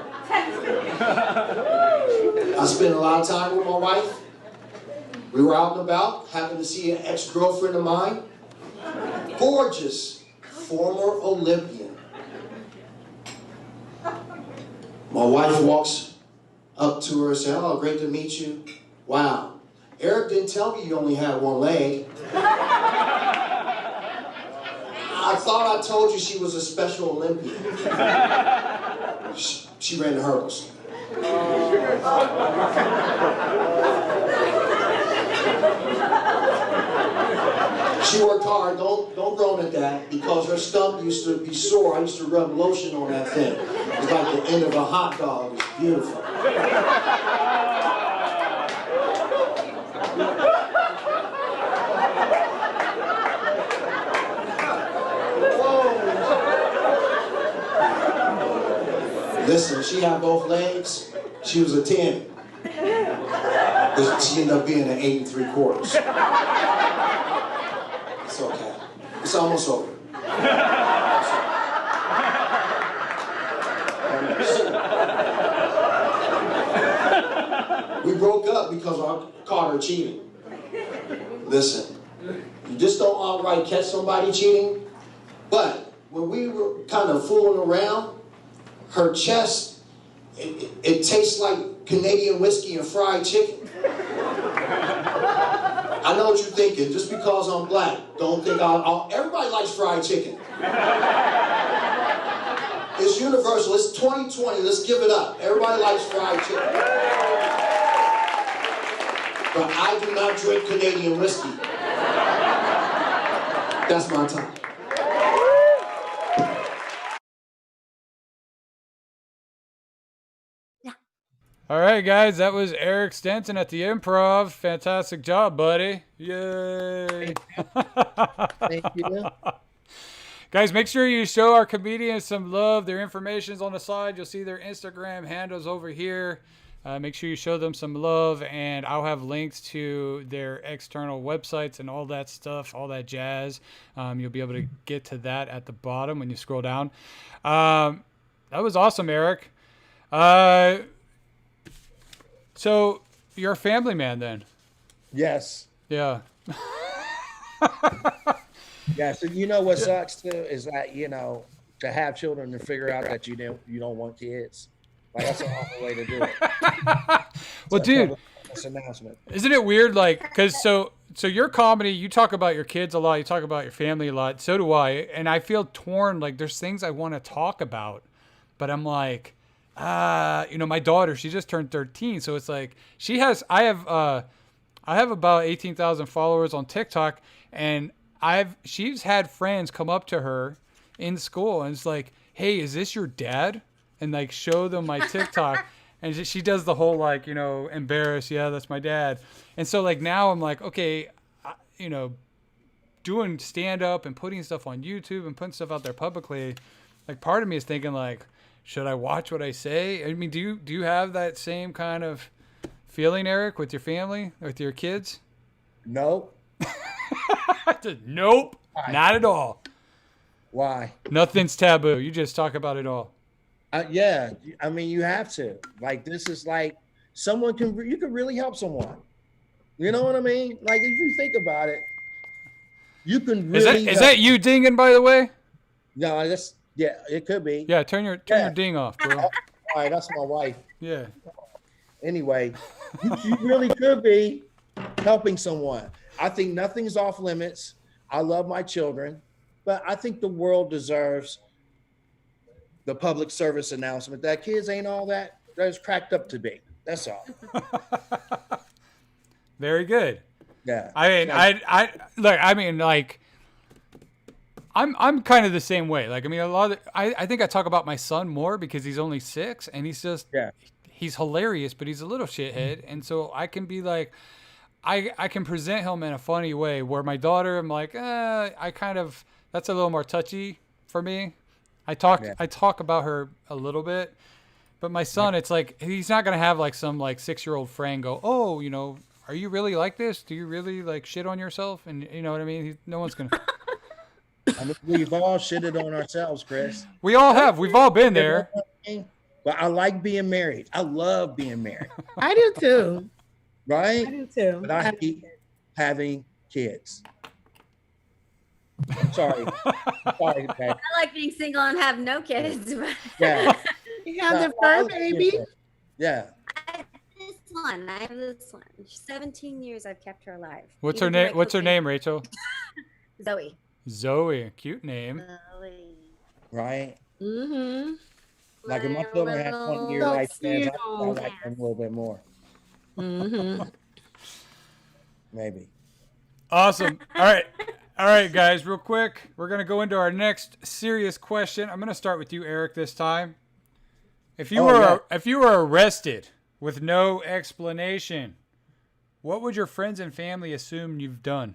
I spent a lot of time with my wife. We were out and about, happened to see an ex-girlfriend of mine. Gorgeous, former Olympian. My wife walks up to her and says, oh, great to meet you. Wow. Eric didn't tell me you only had one leg. I I thought I told you she was a Special Olympian. She ran the hurdles. She worked hard. Don't groan at that, because her stump used to be sore. I used to rub lotion on that thing. It's like the end of a hot dog. It's beautiful. Listen, she had both legs. She was a 10. But she ended up being an 8 3/4. It's okay. It's almost over. We broke up because I caught her cheating. Listen, you just don't outright catch somebody cheating. But when we were kind of fooling around, her chest, it tastes like Canadian whiskey and fried chicken. I know what you're thinking. Just because I'm black, don't think everybody likes fried chicken. It's universal. It's 2020. Let's give it up. Everybody likes fried chicken. But I do not drink Canadian whiskey. That's my time. All right, guys, that was Eric Stinson at the Improv. Fantastic job, buddy. Yay. Thank you. Guys, make sure you show our comedians some love. Their information's on the side. You'll see their Instagram handles over here. Make sure you show them some love, and I'll have links to their external websites and all that stuff, all that jazz. You'll be able to get to that at the bottom when you scroll down. That was awesome, Eric. So you're a family man then? Yes. Yeah. Yeah. So you know what sucks too is that, to have children and figure out that you don't want kids. Like, that's an awful way to do it. Well, dude, that's an announcement. Isn't it weird? Like, because so your comedy, you talk about your kids a lot, you talk about your family a lot. So do I, and I feel torn. Like, there's things I want to talk about, but I'm like, my daughter, she just turned 13, so it's like I have about 18,000 followers on TikTok, and she's had friends come up to her in school and it's like, hey, is this your dad? And like show them my TikTok. And she does the whole like, embarrassed. Yeah, that's my dad. And so like now I'm like, okay, doing stand up and putting stuff on YouTube and putting stuff out there publicly. Like part of me is thinking like, should I watch what I say? I mean, do you have that same kind of feeling, Eric, with your family, with your kids? Nope. Nope. Why? Not at all. Why? Nothing's taboo. You just talk about it all. Yeah. I mean, you have to. Like, this is like you can really help someone. You know what I mean? Like, if you think about it, you can really. Is that you dinging, by the way? No, yeah, it could be. Yeah, turn your ding off, bro. All right, that's my wife. Yeah. Anyway, you really could be helping someone. I think nothing's off limits. I love my children, but I think the world deserves the public service announcement that kids ain't all that it's cracked up to be. That's all. Very good. Yeah. I mean, I'm kind of the same way. Like, I mean, I think I talk about my son more because he's only 6 and he's just, he's hilarious, but he's a little shithead. And so I can be like, I can present him in a funny way where my daughter, I'm like, that's a little more touchy for me. I talk about her a little bit, but my son, it's like, he's not going to have like some like 6-year-old friend go, oh, are you really like this? Do you really like shit on yourself? And you know what I mean? No one's going to. I mean, we've all shitted on ourselves, Chris. We all have. We've all been there. But I like being married. I love being married. I do too. Right? I do too. But I hate having kids. I'm sorry. I like being single and have no kids. But Yeah. You have the fur baby. Yeah. I have this one. 17 years I've kept her alive. What's her name? What's her name, Rachel? Zoe. Zoe, cute name. right? Mm-hmm. Like if my children had 20-year So lifespans, I cute. like them a little bit more, Mm-hmm. maybe. Awesome. All right, guys, real quick. We're going to go into our next serious question. I'm going to start with you, Eric, this time. If you were arrested with no explanation, what would your friends and family assume you've done?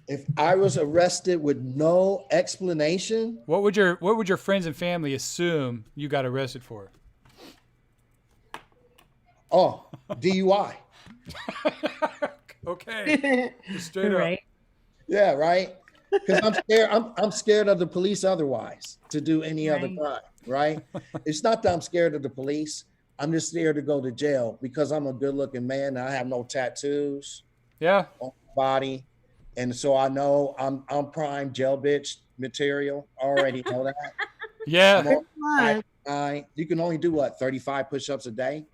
If I was arrested with no explanation, What would your friends and family assume you got arrested for? oh, DUI. Okay. Just straight up. Right. Yeah, right. Because I'm scared. I'm scared of the police otherwise to do any other Right. crime. Right. It's not that I'm scared of the police. I'm just scared to go to jail because I'm a good-looking man and I have no tattoos Yeah. on my body, and so I know I'm prime jail bitch material. I already know that. Yeah. I'm on 5'9". You can only do what 35 push-ups a day.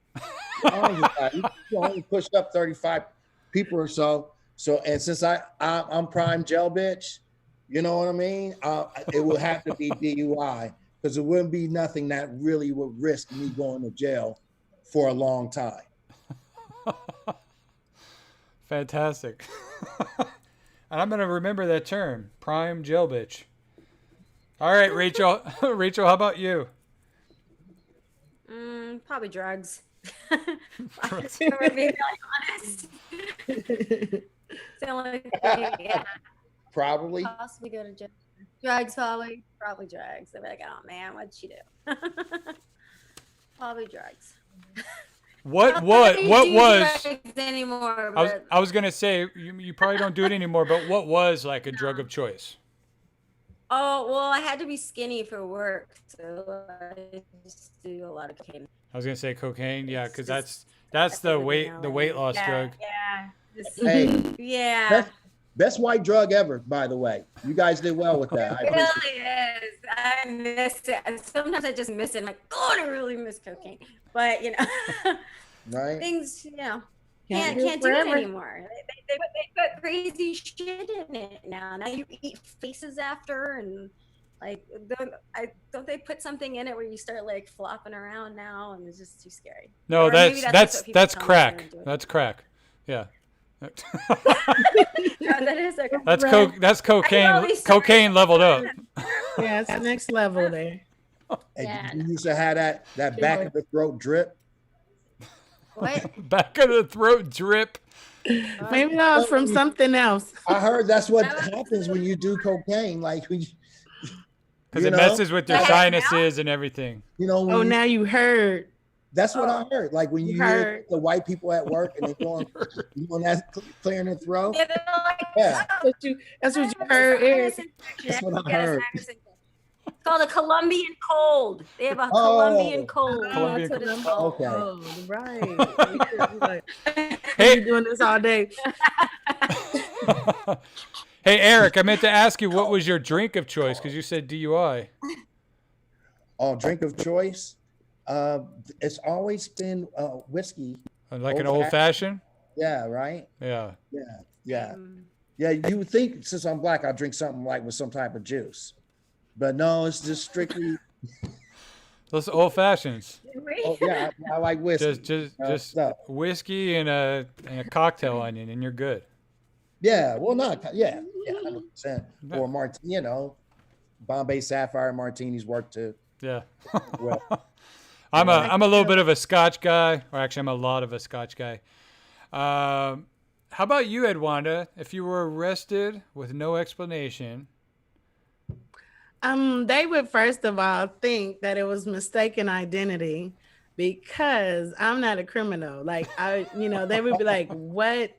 You can only push up 35 people or so. So, and since I'm prime jail bitch, you know what I mean? It would have to be DUI because it wouldn't be nothing that really would risk me going to jail for a long time. Fantastic. And I'm going to remember that term, prime jail bitch. All right, Rachel. Rachel, how about you? Probably drugs. I'm just gonna be really honest. It's the only thing, yeah. Probably. Possibly go to jail. Drugs, probably drugs. They'll be like, oh man, what'd she do? Probably drugs. What I don't was do drugs anymore? But I was gonna say you probably don't do it anymore, but what was like a drug of choice? oh well, I had to be skinny for work, so I just do a lot of cocaine. I was gonna say cocaine, yeah, because It's that's the really weight loss drug. Yeah. Just- Hey, yeah. best white drug ever, by the way. You guys did well with that. I It appreciate really is. I miss it. And sometimes I just miss it. I'm like, oh, I really miss cocaine. But you know, it, right? things, you know, Can't can't do it do it forever. anymore. They put crazy shit in it now. Now you eat faces after, and like, don't they put something in it where you start like flopping around now, and it's just too scary. No, Or maybe that's what people tell me they're crack. gonna do. That's crack. Yeah. No, that is like a That's Right. that's cocaine. all these Cocaine leveled up. Yeah, it's the next level there. Hey, Yeah, you used to have that back of the throat drip. what? Back of the throat drip. Maybe that was from something else. I heard that's what happens when you do cocaine. Like when Because you it know? messes with their Yeah. sinuses and everything. when Oh, you- now you heard. that's what I heard. Like when you hear Heard. the white people at work and they going that clearing their throat. Yeah, they're like, Yeah, That's what you heard, Eric. that's what I heard. It's called a Colombian cold. They have a Oh. Colombian cold. Colombian That's what it's cold. called. Okay. Oh, right. Like, Hey, you doing this all day? hey, Eric, I meant to ask you what was your drink of choice because you said DUI. Oh, drink of choice. It's always been whiskey. Like an Old old fashioned. Yeah, right. Yeah. Yeah. You would think since I'm black, I'd drink something like with some type of juice, but no, it's just strictly. Those old fashions. Oh, yeah, I like whiskey. Just stuff. whiskey and a cocktail onion, and you're good. Yeah, well, not 100%. Or martini, Bombay Sapphire martinis work too. Yeah. Well, I'm a little bit of a Scotch guy, or actually, I'm a lot of a Scotch guy. How about you, Edwanda? If you were arrested with no explanation, They would first of all think that it was mistaken identity because I'm not a criminal. Like they would be like, "What?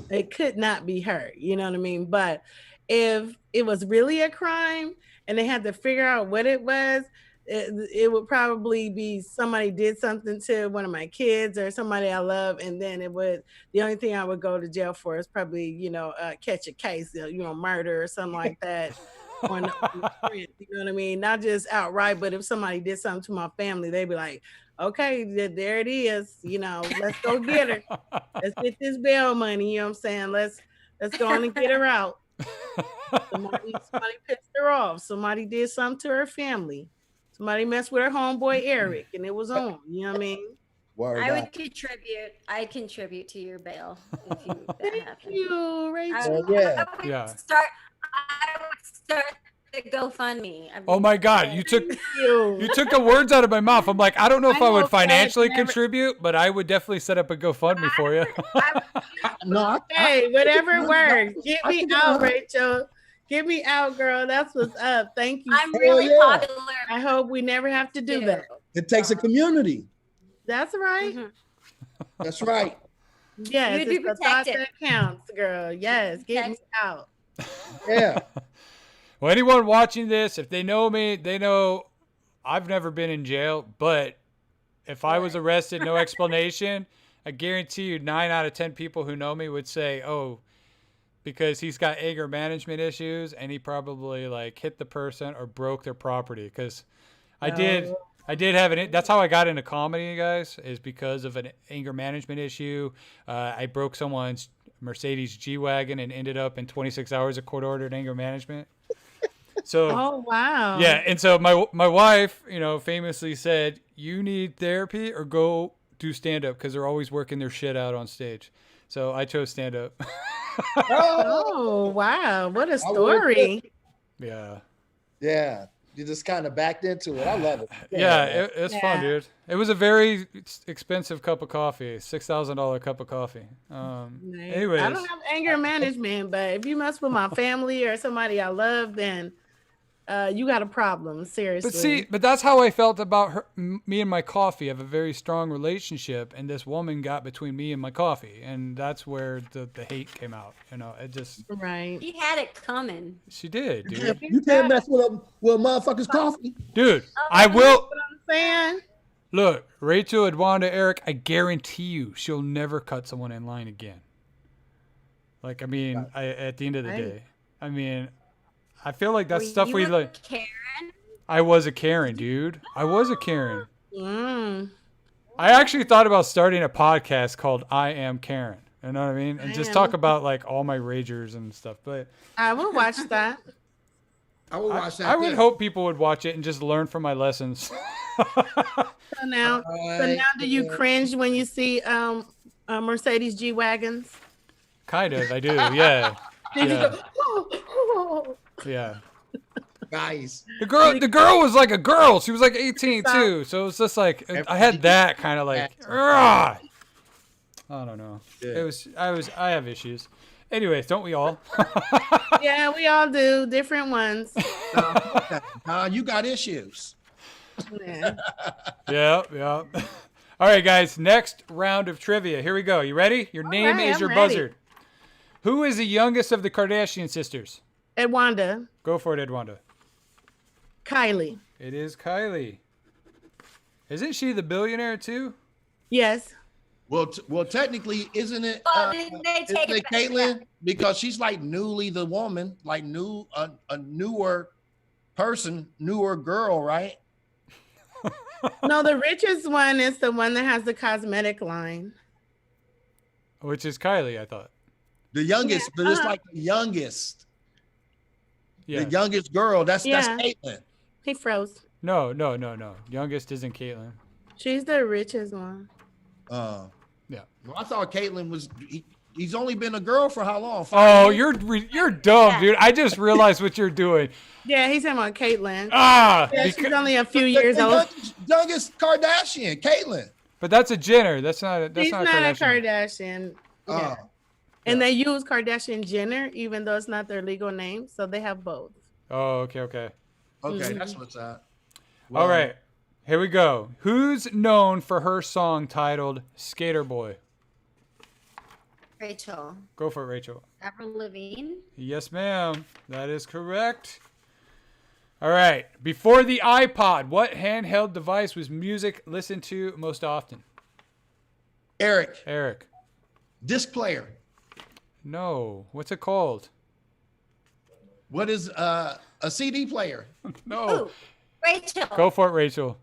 It could not be her." You know what I mean? But if it was really a crime and they had to figure out what it was, it would probably be somebody did something to one of my kids or somebody I love, and then the only thing I would go to jail for is probably catch a case, murder or something like that. On the print, you know what I mean? Not just outright, but if somebody did something to my family, they'd be like, okay, there it is. Let's go get her. Let's get this bail money. You know what I'm saying? Let's go on and get her out. Somebody pissed her off. Somebody did something to her family. Somebody messed with her homeboy Eric, and it was on. You know what I mean? Word I up. would contribute. I'd contribute to your bail if you that Thank happened. you, Rachel. Yeah. I would Yeah. start. I would start the GoFundMe. Oh my God, you took You. the words out of my mouth. I'm like, I don't know if I would hope that financially never- contribute, but I would definitely set up a GoFundMe for you. No, Hey, whatever works. Get I me can- out, Rachel. Get me out, girl. That's what's up. Thank you. I'm really yeah. popular. I hope we never have to do too. that. it takes a community. That's right. Mhm. That's right. Yes, You'd be it's the thought protected. that counts, girl. Yes, get me out. Yeah. Well, anyone watching this, if they know me, they know I've never been in jail, but if I was arrested, no explanation, I guarantee you 9 out of 10 people who know me would say, oh, because he's got anger management issues and he probably like hit the person or broke their property. Because I did have that's how I got into comedy, guys, is because of an anger management issue. I broke someone's Mercedes G-Wagon and ended up in 26 hours of court-ordered anger management. So, Oh, wow. yeah, and so my wife, famously said, you need therapy or go do stand-up because they're always working their shit out on stage. So I chose stand-up. Oh, wow. What a story. Yeah. Yeah. You just kind of backed into it. I love it. Yeah, it's fun, Yeah. dude. It was a very expensive cup of coffee, $6,000 cup of coffee. Nice. Anyways, I don't have anger management, but if you mess with my family or somebody I love, then you got a problem. Seriously. but that's how I felt about me and my coffee. I have a very strong relationship, and this woman got between me and my coffee, and that's where the hate came out. It just Right. He had it coming. she did, dude. You can't mess with a motherfucker's coffee. Dude, I will. What I'm saying? Look, Rachel, Edwonda, Eric, I guarantee you she'll never cut someone in line again. Like, I mean, at the end of the Right. day, I mean, I feel like that's Were stuff you we a like. Karen? I was a Karen, dude. I was a Karen. Mm. I actually thought about starting a podcast called I Am Karen. You know what I mean? And just talk about like all my ragers and stuff. But I will watch that. I would watch that. I would too. hope people would watch it and just learn from my lessons. So now, do you cringe when you see Mercedes G wagons? Kind of, I do. Yeah. Then you Yeah. go, oh. Yeah. Nice. The girl was like a girl. She was like 18 too. So it was just like I had that kind of like I don't know. Yeah. I have issues. Anyways, don't we all? Yeah, we all do different ones. You got issues. Yeah. Yeah. All right, guys. Next round of trivia. Here we go. You ready? Your name right, is I'm your ready. buzzard. Who is the youngest of the Kardashian sisters? Edwonda, Go for it, Edwonda. Kylie. It is Kylie. Isn't she the billionaire too? Yes. Well, technically, isn't it? Well, didn't they Isn't take it it back? Caitlyn? Because she's like newly the woman, like a newer person, newer girl, right? No, the richest one is the one that has the cosmetic line. Which is Kylie, I thought. The youngest, but it's Uh-huh. like the youngest, Yeah. the youngest girl. That's Yeah. Caitlyn. He froze. No. Youngest isn't Caitlyn. She's the richest one. Yeah. Well, I thought Caitlyn was. He's only been a girl for how long? 5 Oh, years? you're dumb, dude. I just realized what you're doing. Yeah, he's talking about Caitlyn. Ah, Yeah, she's beca- only a few years The old. youngest Kardashian, Caitlyn. but that's a Jenner. That's not a She's not a Kardashian. Kardashian. Oh, Yeah. And they use Kardashian Jenner, even though it's not their legal name. So they have both. Oh, okay. okay, that's what's up. All right. Here we go. Who's known for her song titled Skater Boy? Rachel. Go for it, Rachel. Avril Lavigne. Yes, ma'am. That is correct. All right. Before the iPod, what handheld device was music listened to most often? Eric, Eric. disc player. No. What's it called? What is a CD player? No. Ooh, Rachel. Go for it, Rachel.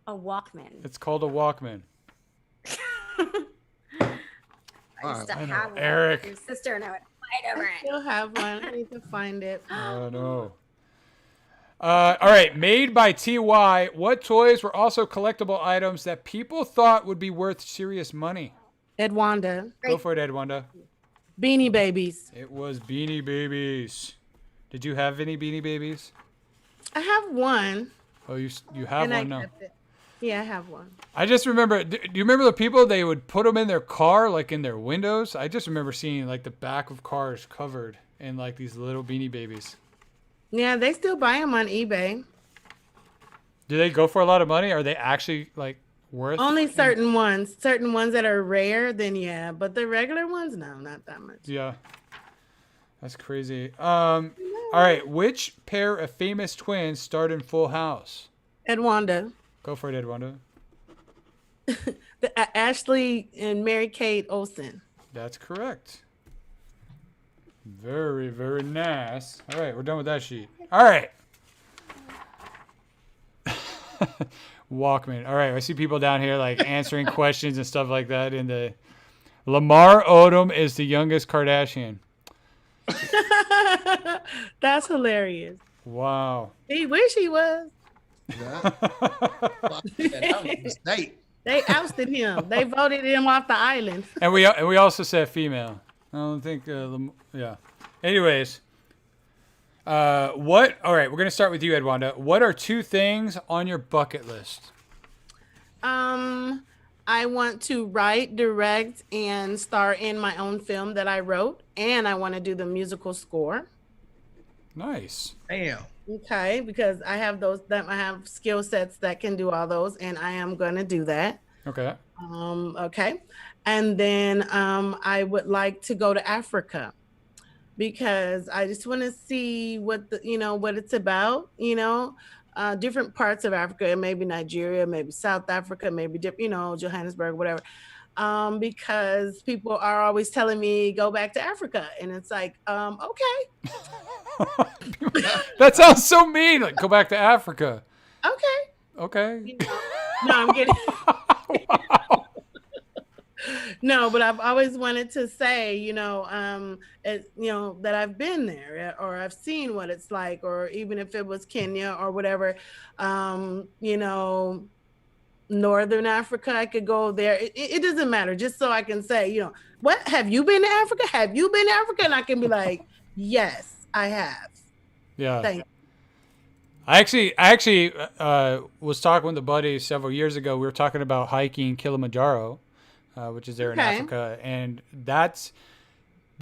A Walkman. It's called a Walkman. I used to I have one. Eric. Your sister and I would fight over I it. still have one. I need to find it. Oh no. All right, made by TY. What toys were also collectible items that people thought would be worth serious money? Edwanda. Go for it, Edwanda. Beanie Babies. It was Beanie Babies. Did you have any Beanie Babies? I have one. Oh, you have And I one now. kept it. Yeah, I have one. I just remember. Do you remember the people? They would put them in their car, like in their windows. I just remember seeing like the back of cars covered in like these little Beanie Babies. Yeah, they still buy them on eBay. Do they go for a lot of money? Are they actually like worth? Only certain ones. Certain ones that are rare, then yeah. But the regular ones, no, not that much. Yeah. That's crazy. All right. Which pair of famous twins starred in Full House? Edwanda. Go for it, Edwanda. Ashley and Mary Kate Olsen. That's correct. Very, very nice. All right, we're done with that sheet. All right. Walkman. All right, I see people down here like answering questions and stuff like that. In the Lamar Odom is the youngest Kardashian. That's hilarious. Wow. He wish he was. Yeah. That was a mistake. They ousted him. They voted him off the island. And we also said female. I don't think. Yeah. Anyways. What? All right, we're gonna start with you, Edwanda. What are 2 things on your bucket list? I want to write, direct, and star in my own film that I wrote, and I want to do the musical score. Nice. Damn. Okay, because I have I have skill sets that can do all those, and I am gonna do that. Okay. Okay, and then I would like to go to Africa because I just want to see what what it's about. Different parts of Africa, maybe Nigeria, maybe South Africa, maybe Johannesburg, whatever. Because people are always telling me go back to Africa, and it's like, okay. That sounds so mean. Like, go back to Africa. Okay. Okay. No, I'm kidding. No, but I've always wanted to say, that I've been there or I've seen what it's like, or even if it was Kenya or whatever, Northern Africa, I could go there. It doesn't matter. Just so I can say, what, have you been to Africa? Have you been to Africa? And I can be like, yes, I have. Yeah. Thank you. I actually was talking with a buddy several years ago. We were talking about hiking Kilimanjaro, which is there in Africa, and that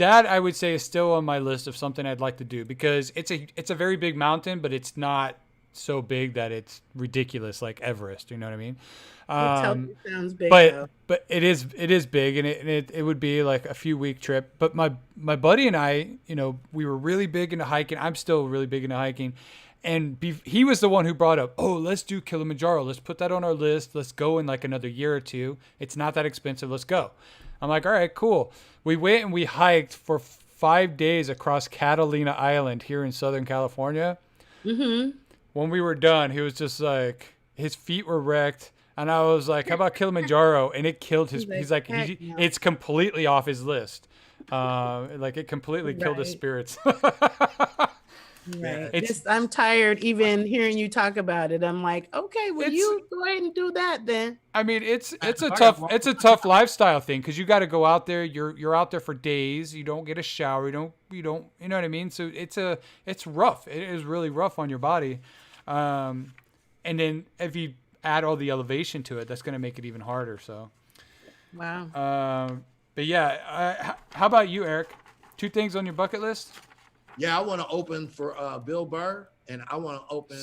I would say is still on my list of something I'd like to do because it's a very big mountain, but it's not so big that it's ridiculous like Everest. You know what I mean? It sounds big, but it is big, and it would be like a few week trip. But my buddy and I, we were really big into hiking. I'm still really big into hiking. And he was the one who brought up, oh, let's do Kilimanjaro. Let's put that on our list. Let's go in like another year or 2. It's not that expensive. Let's go. I'm like, all right, cool. We went and we hiked for 5 days across Catalina Island here in Southern California. Mm-hmm. When we were done, he was just like, his feet were wrecked. And I was like, how about Kilimanjaro? And it killed his, it's completely off his list. Like it completely killed his spirits. Right. I'm tired even hearing you talk about it. I'm like, okay, well, you go ahead and do that then. I mean, it's a tough lifestyle thing because you got to go out there. You're out there for days. You don't get a shower. You know what I mean. So it's rough. It is really rough on your body. And then if you add all the elevation to it, that's going to make it even harder. So. Wow. But yeah, how about you, Eric? 2 things on your bucket list? Yeah, I want to open for Bill Burr, and I want to open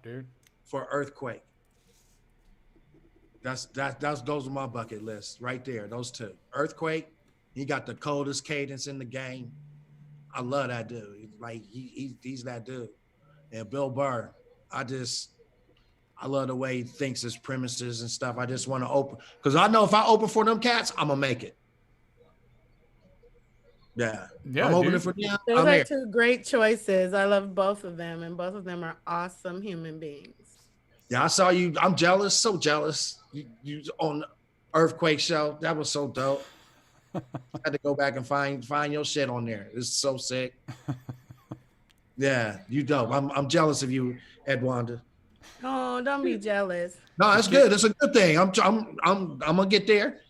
dude. for Earthquake. Those are my bucket list right there. Those 2. Earthquake, he got the coldest cadence in the game. I love that dude. Like he's that dude. And Bill Burr, I love the way he thinks his premises and stuff. I just want to open because I know if I open for them cats, I'm gonna make it. Yeah, I'm opening for them. Those are 2 great choices. I love both of them, and both of them are awesome human beings. Yeah, I saw you. I'm jealous, so jealous. You on the Earthquake show. That was so dope. had to go back and find your shit on there. It's so sick. Yeah, you dope. I'm jealous of you, Edwonda. Oh, don't be jealous. No, it's good. It's a good thing. I'm gonna get there.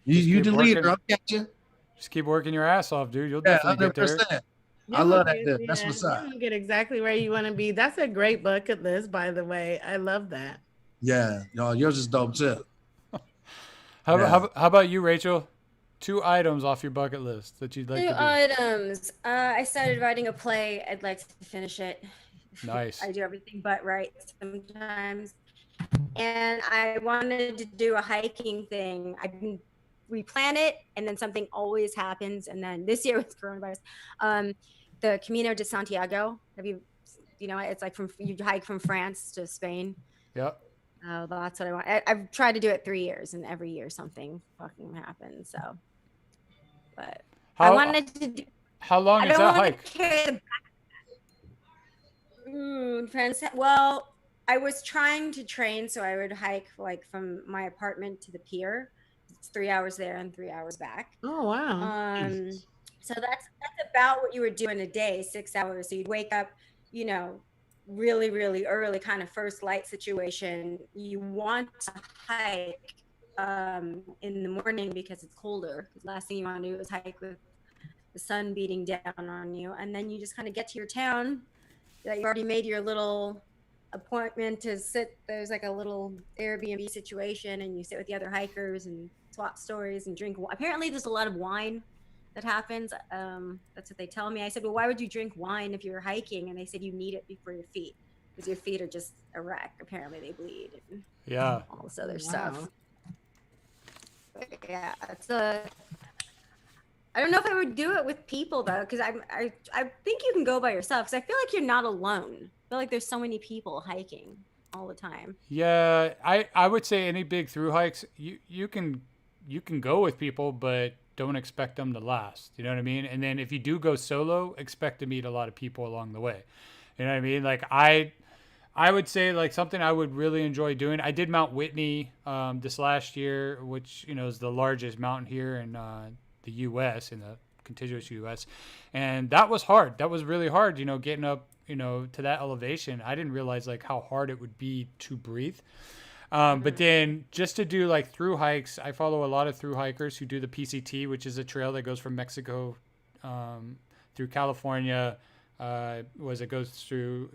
You the leader. I'll catch you. Just keep working your ass off, dude. You'll definitely get there. You I love that. get, That's what's up. You get exactly where you want to be. That's a great bucket list, by the way. I love that. Yeah, no, yours is dope too. How about you, Rachel? 2 items off your bucket list that you'd like to do. 2 items. I started writing a play. I'd like to finish it. Nice. I do everything but write sometimes. And I wanted to do a hiking thing. We plan it, and then something always happens. And then this year with coronavirus, the Camino de Santiago. It's like you hike from France to Spain. Yep. That's what I want. I've tried to do it 3 years, and every year something fucking happens. So, but I wanted to do. How long is that hike? Depends. Well, I was trying to train, so I would hike like from my apartment to the pier. It's 3 hours there and 3 hours back. Oh wow. So that's about what you would do in a day, 6 hours. So you'd wake up, really, really early, kind of first light situation. You want to hike in the morning because it's colder. The last thing you want to do is hike with the sun beating down on you. And then you just kind of get to your town that you already made your little appointment to sit. There's like a little Airbnb situation, and you sit with the other hikers and swap stories and drink. Apparently there's a lot of wine that happens. That's what they tell me. I said, well, why would you drink wine if you're hiking? And they said you need it before your feet, because your feet are just a wreck. Apparently they bleed. And all this other stuff. But yeah, I don't know if I would do it with people though, because I think you can go by yourself, because I feel like you're not alone. I feel like there's so many people hiking all the time. Yeah, I would say any big through hikes, you can go with people, but don't expect them to last. You know what I mean? And then if you do go solo, expect to meet a lot of people along the way. You know what I mean? Like I would say like something I would really enjoy doing. I did Mount Whitney this last year, which is the largest mountain here in the U.S., in the contiguous U.S. And that was hard. That was really hard. Getting up to that elevation. I didn't realize like how hard it would be to breathe. But then just to do like through hikes, I follow a lot of through hikers who do the PCT, which is a trail that goes from Mexico through California, it goes through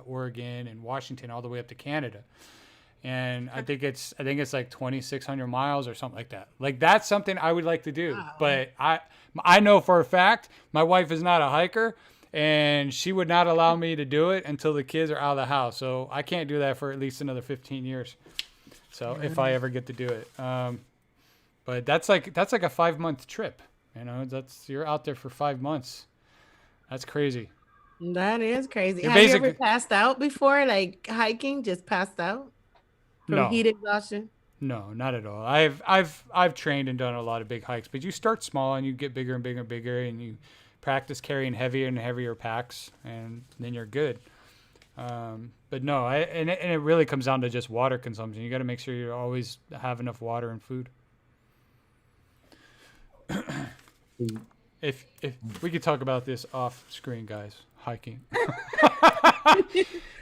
Oregon and Washington all the way up to Canada. And I think it's like 2,600 miles or something like that. Like that's something I would like to do. Wow. But I know for a fact my wife is not a hiker, and she would not allow me to do it until the kids are out of the house. So I can't do that for at least another 15 years. So if I ever get to do it. But that's like a 5-month trip. You're out there for 5 months. That's crazy. That is crazy. Have you ever passed out before, like hiking, just passed out from heat exhaustion? No, not at all. I've trained and done a lot of big hikes, but you start small and you get bigger and bigger and bigger, and you practice carrying heavier and heavier packs, and then you're good. But no, and it really comes down to just water consumption. You got to make sure you always have enough water and food. If we could talk about this off screen, guys, hiking.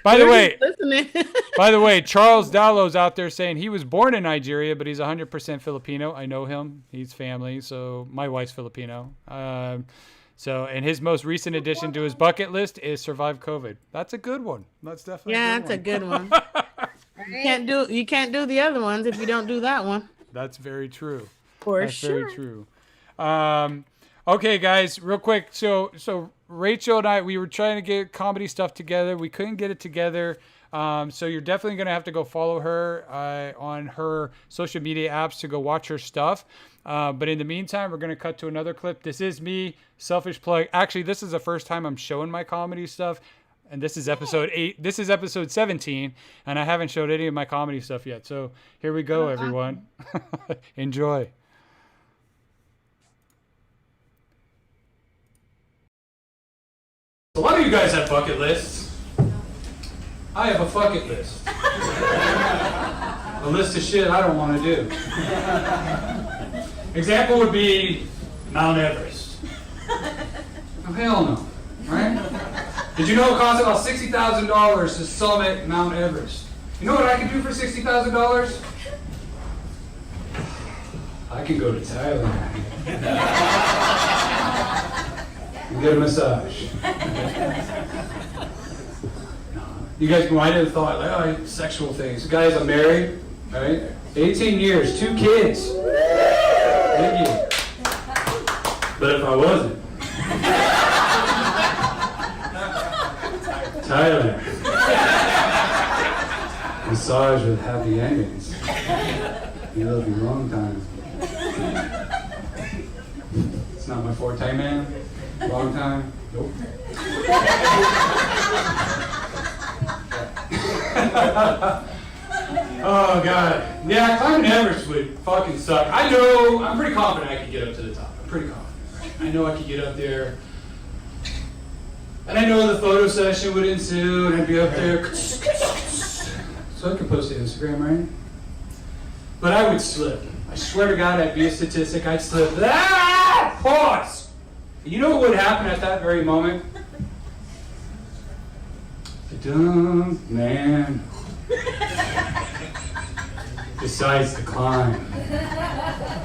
By the way, Charles Dallo's out there saying he was born in Nigeria, but he's 100% Filipino. I know him. He's family. So my wife's Filipino. And his most recent addition to his bucket list is survive COVID. That's a good one. That's definitely a good one. You can't do the other ones if you don't do that one. That's very true. That's very true. Okay, guys, real quick. So Rachel and I, we were trying to get comedy stuff together. We couldn't get it together. So you're definitely going to have to go follow her on her social media apps to go watch her stuff. But in the meantime, we're going to cut to another clip. This is me, selfish plug. Actually, this is the first time I'm showing my comedy stuff. And this is episode 8. This is episode 17. And I haven't showed any of my comedy stuff yet. So here we go, everyone. Enjoy. A lot of you guys have bucket lists. I have a bucket list. A list of shit I don't want to do. Example would be Mount Everest. Oh, hell no, right? Did you know it costs about $60,000 to summit Mount Everest? You know what I can do for $60,000? I can go to Thailand and get a massage. You guys might have thought, like, oh, sexual things. Guys, I'm married, right? 18 years, 2 kids. Thank you. But if I wasn't, Thailand. Massage with happy endings. It'll be a long time. It's not my forte, man. Long time. Nope. Oh, God. Yeah, climbing Everest would fucking suck. I know, I'm pretty confident I could get up to the top. I'm pretty confident. I know I could get up there. And I know the photo session would ensue, and I'd be up there. So I could post it on Instagram, right? But I would slip. I swear to God, I'd be a statistic. I'd slip. Ah! Pause! You know what would happen at that very moment? The dumb man decides to climb.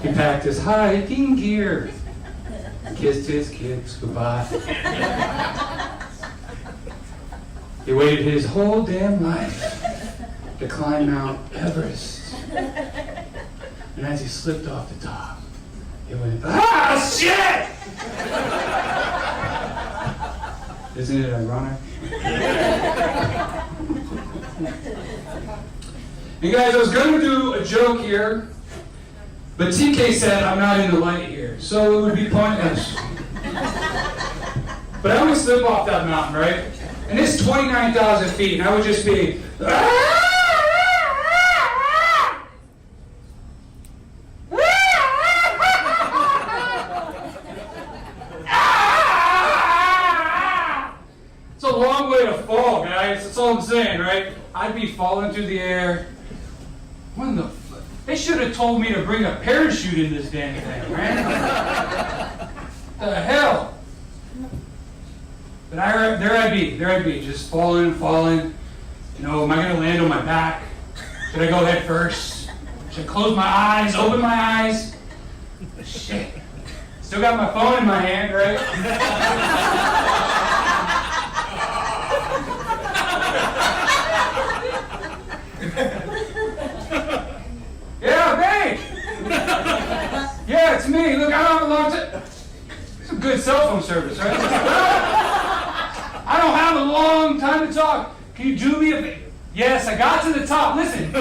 He packed his hiking gear, kissed his kids goodbye. He waited his whole damn life to climb Mount Everest. And as he slipped off the top, he went, ah, shit! Isn't it ironic? And guys, I was going to do a joke here, but TK said I'm not in the light here, so it would be pointless. But I would slip off that mountain, right? And it's 29,000 feet, and I would just be, It's a long way to fall, guys. That's all I'm saying, right? I'd be falling through the air. What the fuck? They should have told me to bring a parachute in this damn thing, right? The hell? But there I'd be, just falling. You know, am I going to land on my back? Should I go head first? Should I close my eyes, open my eyes? Shit. Still got my phone in my hand, right? Yeah, babe! Yeah, it's me. Look, I don't have a long time. Some good cell phone service, right? I don't have a long time to talk. Can you do me a favor? Yes, I got to the top. Listen.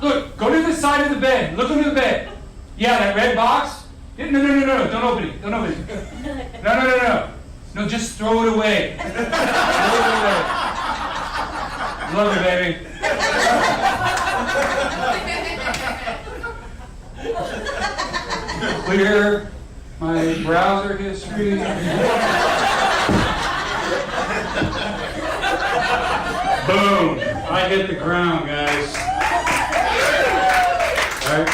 Look, go to the side of the bed. Look under the bed. Yeah, that red box? No, don't open it. No. No, just throw it away. Throw it away. Love you, baby. Clear my browser history. Boom! I hit the ground, guys. Alright?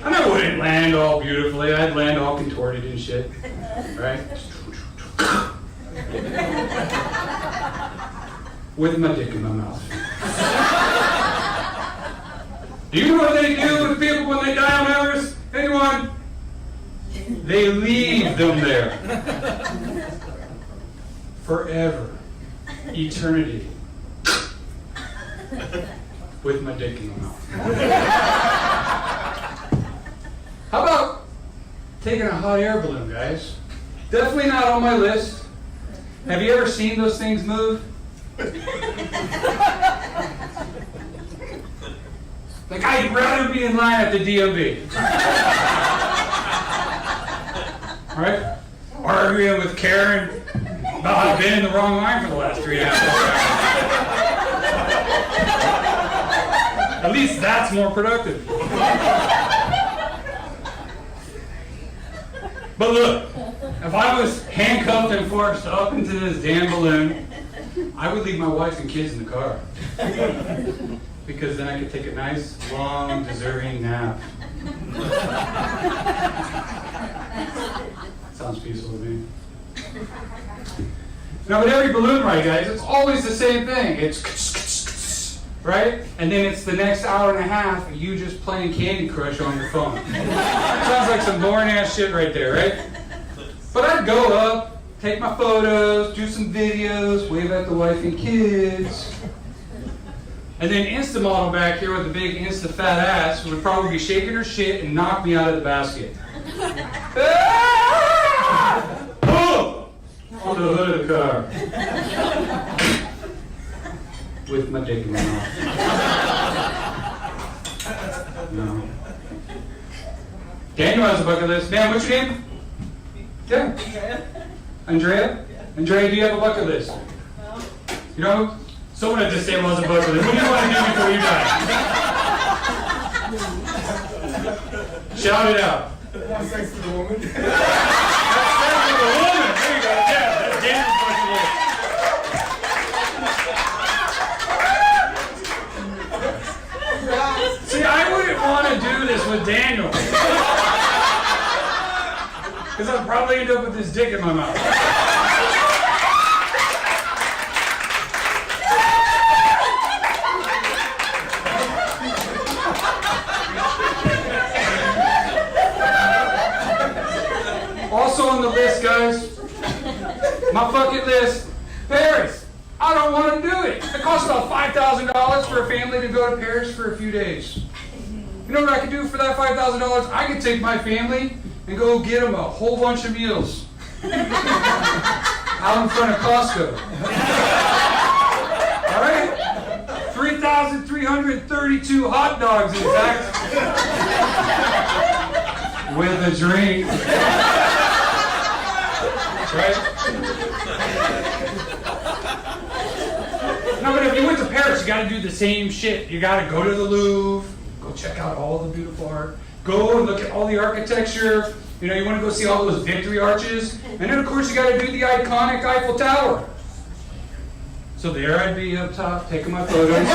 And I wouldn't land all beautifully. I'd land all contorted and shit. Right? With my dick in my mouth. Do you know what they do with people when they die on Everest? Anyone? They leave them there. Forever. Eternity. With my dick in my mouth. How about taking a hot air balloon, guys? Definitely not on my list. Have you ever seen those things move? Like, I'd rather be in line at the DMV. Right? Arguing with Karen about how I've been in the wrong line for the last 3.5 hours. At least that's more productive. But look, if I was handcuffed and forced up into this damn balloon, I would leave my wife and kids in the car. Because then I could take a nice, long, deserving nap. Sounds peaceful to me. Now, with every balloon ride, guys, it's always the same thing. It's right? And then it's the next hour and a half of you just playing Candy Crush on your phone. Sounds like some boring ass shit right there, right? But I'd go up, take my photos, do some videos, wave at the wife and kids. And then Insta model back here with the big Insta fat ass would probably be shaking her shit and knock me out of the basket. Oh! On the hood of the car. With my dick in my mouth. No. Daniel has a bucket list. Man, what's your name? Yeah. Andrea? Andrea, do you have a bucket list? You know? Someone had to say was a bucket list. What do you want to do before you die? Shout it out. Have sex with a woman. Have sex with a woman. There you go. Yeah, that's Daniel's bucket list. See, I wouldn't want to do this with Daniel. Because I'd probably end up with his dick in my mouth. Also on the list, guys, my bucket list, Paris. I don't want to do it. It costs about $5,000 for a family to go to Paris for a few days. You know what I could do for that $5,000? I could take my family and go get them a whole bunch of meals out in front of Costco. All right? 3,332 hot dogs, in fact, with a drink. Right? No, but if you went to Paris, you got to do the same shit. You got to go to the Louvre, go check out all the beautiful art, go and look at all the architecture. You know, you want to go see all those victory arches, and then of course you got to do the iconic Eiffel Tower. So there I'd be up top taking my photos.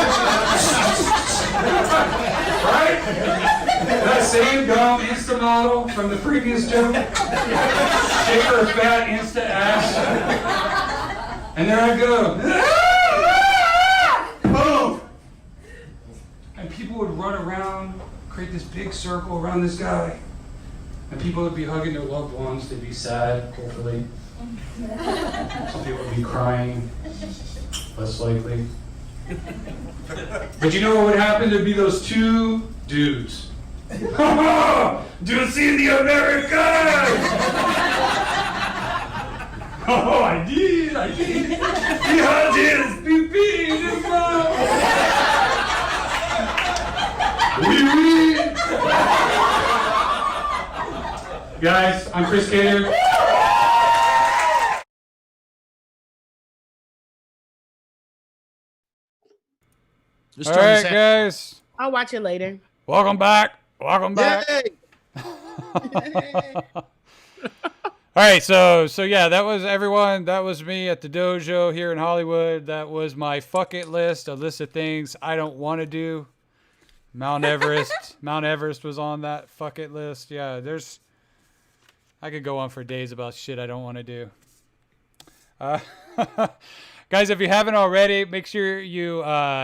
Right? That same dumb Insta model from the previous joke. Shake her fat Insta ass. And there I go. Boom! And people would run around, create this big circle around this guy. And people would be hugging their loved ones. They'd be sad, hopefully. Some people would be crying. Less likely. But you know what would happen? There'd be those two dudes. Do you see the Americans? Oh, I did. He had his pee-pee in his mouth. Oui, oui. Guys, I'm Chris Cater. All right, guys. I'll watch it later. Welcome back. Welcome back. Yay! All right, so yeah, that was everyone. That was me at the dojo here in Hollywood. That was my fuck it list, a list of things I don't want to do. Mount Everest. Mount Everest was on that fuck it list. Yeah, I could go on for days about shit I don't want to do. Guys, if you haven't already, make sure you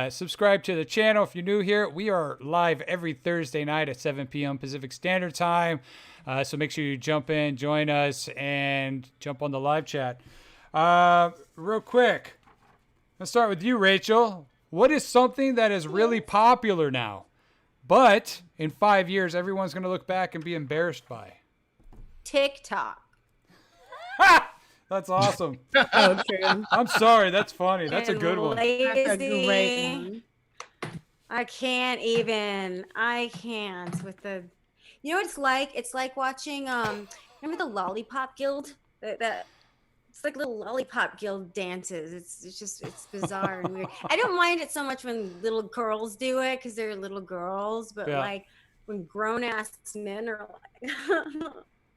subscribe to the channel. If you're new here, we are live every Thursday night at 7 p.m. Pacific Standard Time. So make sure you jump in, join us, and jump on the live chat. Real quick, let's start with you, Rachel. What is something that is really popular now, but in 5 years, everyone's going to look back and be embarrassed by? TikTok. Ha! That's awesome. Okay. I'm sorry. That's funny. That's a good one. That's a great one. I can't with the, you know what it's like? It's like watching, remember the Lollipop Guild? It's like little Lollipop Guild dances. It's bizarre and weird. I don't mind it so much when little girls do it because they're little girls, but like when grown ass men are like,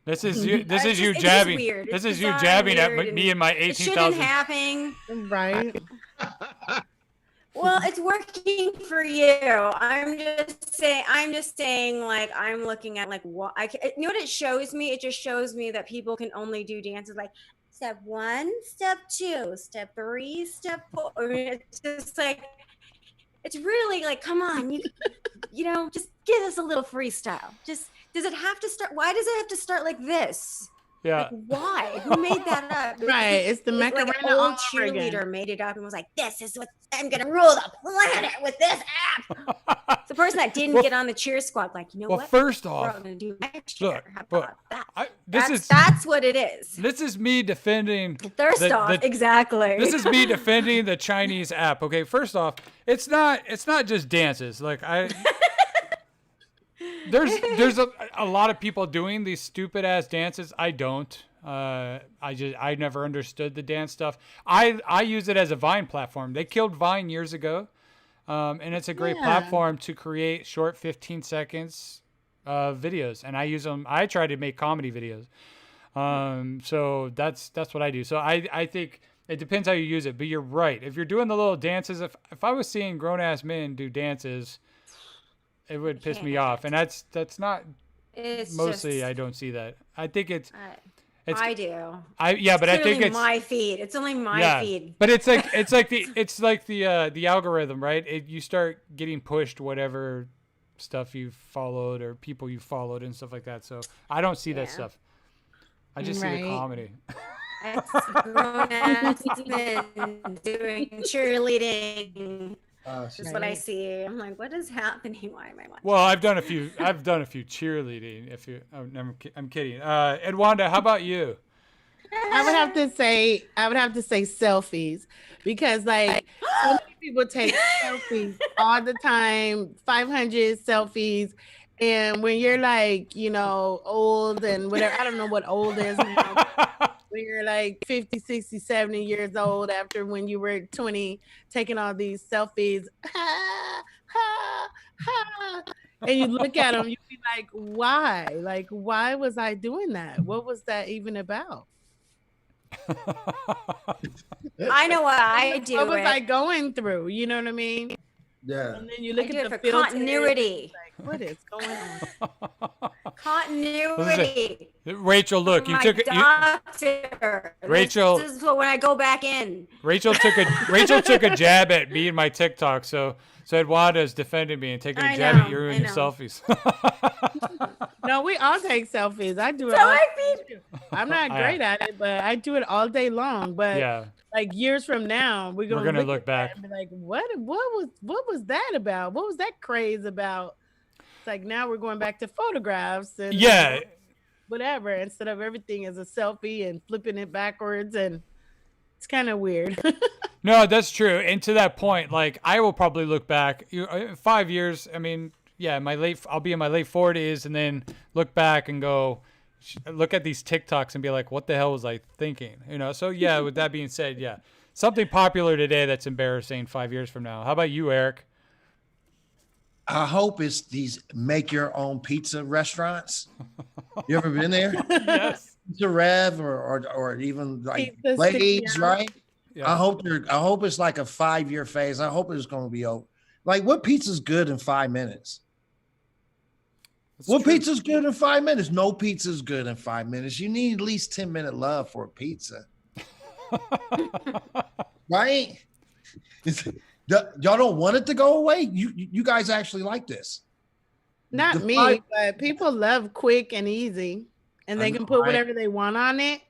This is you. This is you jabbing. This is you jabbing at me and my 18,000. It shouldn't happen. Right. Well, it's working for you. I'm just saying, like, I'm looking at like what you know what it shows me? It just shows me that people can only do dances like step 1, step 2, step 3, step 4. I mean, it's just like, it's really like, come on, just give us a little freestyle. Just, does it have to start? Why does it have to start like this? Yeah. Like, why? Who made that up? Right. It's the Like Macarena an all old over again. cheerleader made it up and was like, "This is what I'm gonna rule the planet with this app." It's the person that didn't get on the cheer squad, like, you know Well, what? first We're off, all gonna do next year. look, How look, about that? that's what it is. this is me defending First off, exactly. This is me defending the Chinese app. Okay, first off, it's not just dances. Like there's a lot of people doing these stupid ass dances. I don't. I never understood the dance stuff. I use it as a Vine platform. They killed Vine years ago. And it's a great platform to create short 15 seconds videos, and I use them. I try to make comedy videos. So that's what I do. So I think it depends how you use it, but you're right. If you're doing the little dances, if I was seeing grown ass men do dances, it would piss me off. And that's not, It's mostly just, I don't see that. I think it's I do. but I think it's my feed. It's only my feed. But it's like the algorithm, right? You start getting pushed whatever stuff you've followed or people you followed and stuff like that. So I don't see that stuff. I just see the comedy. It's grown-ass men doing cheerleading. That's what I see. I'm like, what is happening? Why am I watching? Well, I've done a few cheerleading. I'm kidding. Edwanda, how about you? I would have to say selfies, because like so many people take selfies all the time, 500 selfies. And when you're like, old and whatever, I don't know what old is now. When you're like 50, 60, 70 years old, after when you were 20, taking all these selfies, and you look at them, you be like, why? Like, why was I doing that? What was that even about? I know what I do. What was I going through? You know what I mean? Yeah. And then you look at the for continuity. Like, what is going on? Continuity. Rachel, look, you took it. Rachel, this is when I go back in. Rachel took a jab at me and my TikTok. So Edwanda is defending me and taking a jab at you and your selfies. No, we all take selfies. I do it. I'm not great at it, but I do it all day long. But like years from now, we're gonna look back and be like, what was that about? What was that craze about? It's like now we're going back to photographs and whatever, instead of everything as a selfie and flipping it backwards, and it's kind of weird. No, that's true. And to that point, like I will probably look back 5 years. I mean, I'll be in my late 40s and then look back and go, look at these TikToks and be like, what the hell was I thinking? So with that being said, something popular today that's embarrassing 5 years from now. How about you, Eric? I hope it's these make your own pizza restaurants. You ever been there? Yes. Pizza Rev or even like Blaze, right? Yeah. I hope it's like a 5-year phase. I hope it's going to be over. Like, what pizza's good in 5 minutes? Pizza's good in 5 minutes? No pizza's good in 5 minutes. You need at least 10-minute love for a pizza. Right? Y'all don't want it to go away? You guys actually like this? Not me, but people love quick and easy, and they can put whatever they want on it.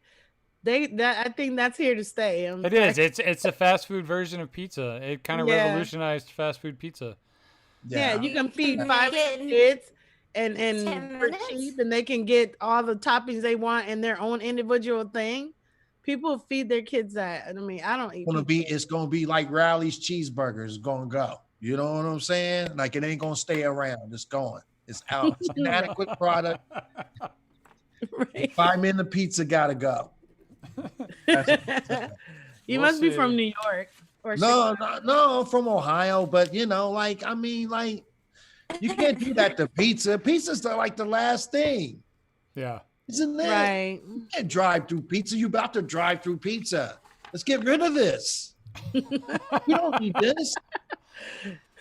I think that's here to stay. It is. It's a fast food version of pizza. It kind of revolutionized fast food pizza. Yeah, you can feed 5 kids and for cheap, and they can get all the toppings they want in their own individual thing. People feed their kids that. I mean, I don't eat. It's gonna be like Rally's cheeseburgers. It's gonna go. You know what I'm saying? Like, it ain't gonna stay around. It's going. It's out. It's an adequate product. Right. 5-minute pizza gotta go. You must be from New York. Or no, I'm from Ohio, but you can't do that to pizza. Pizza's like the last thing. Yeah. Isn't it? Right. You can't drive through pizza. You about to drive through pizza. Let's get rid of this. You don't need this,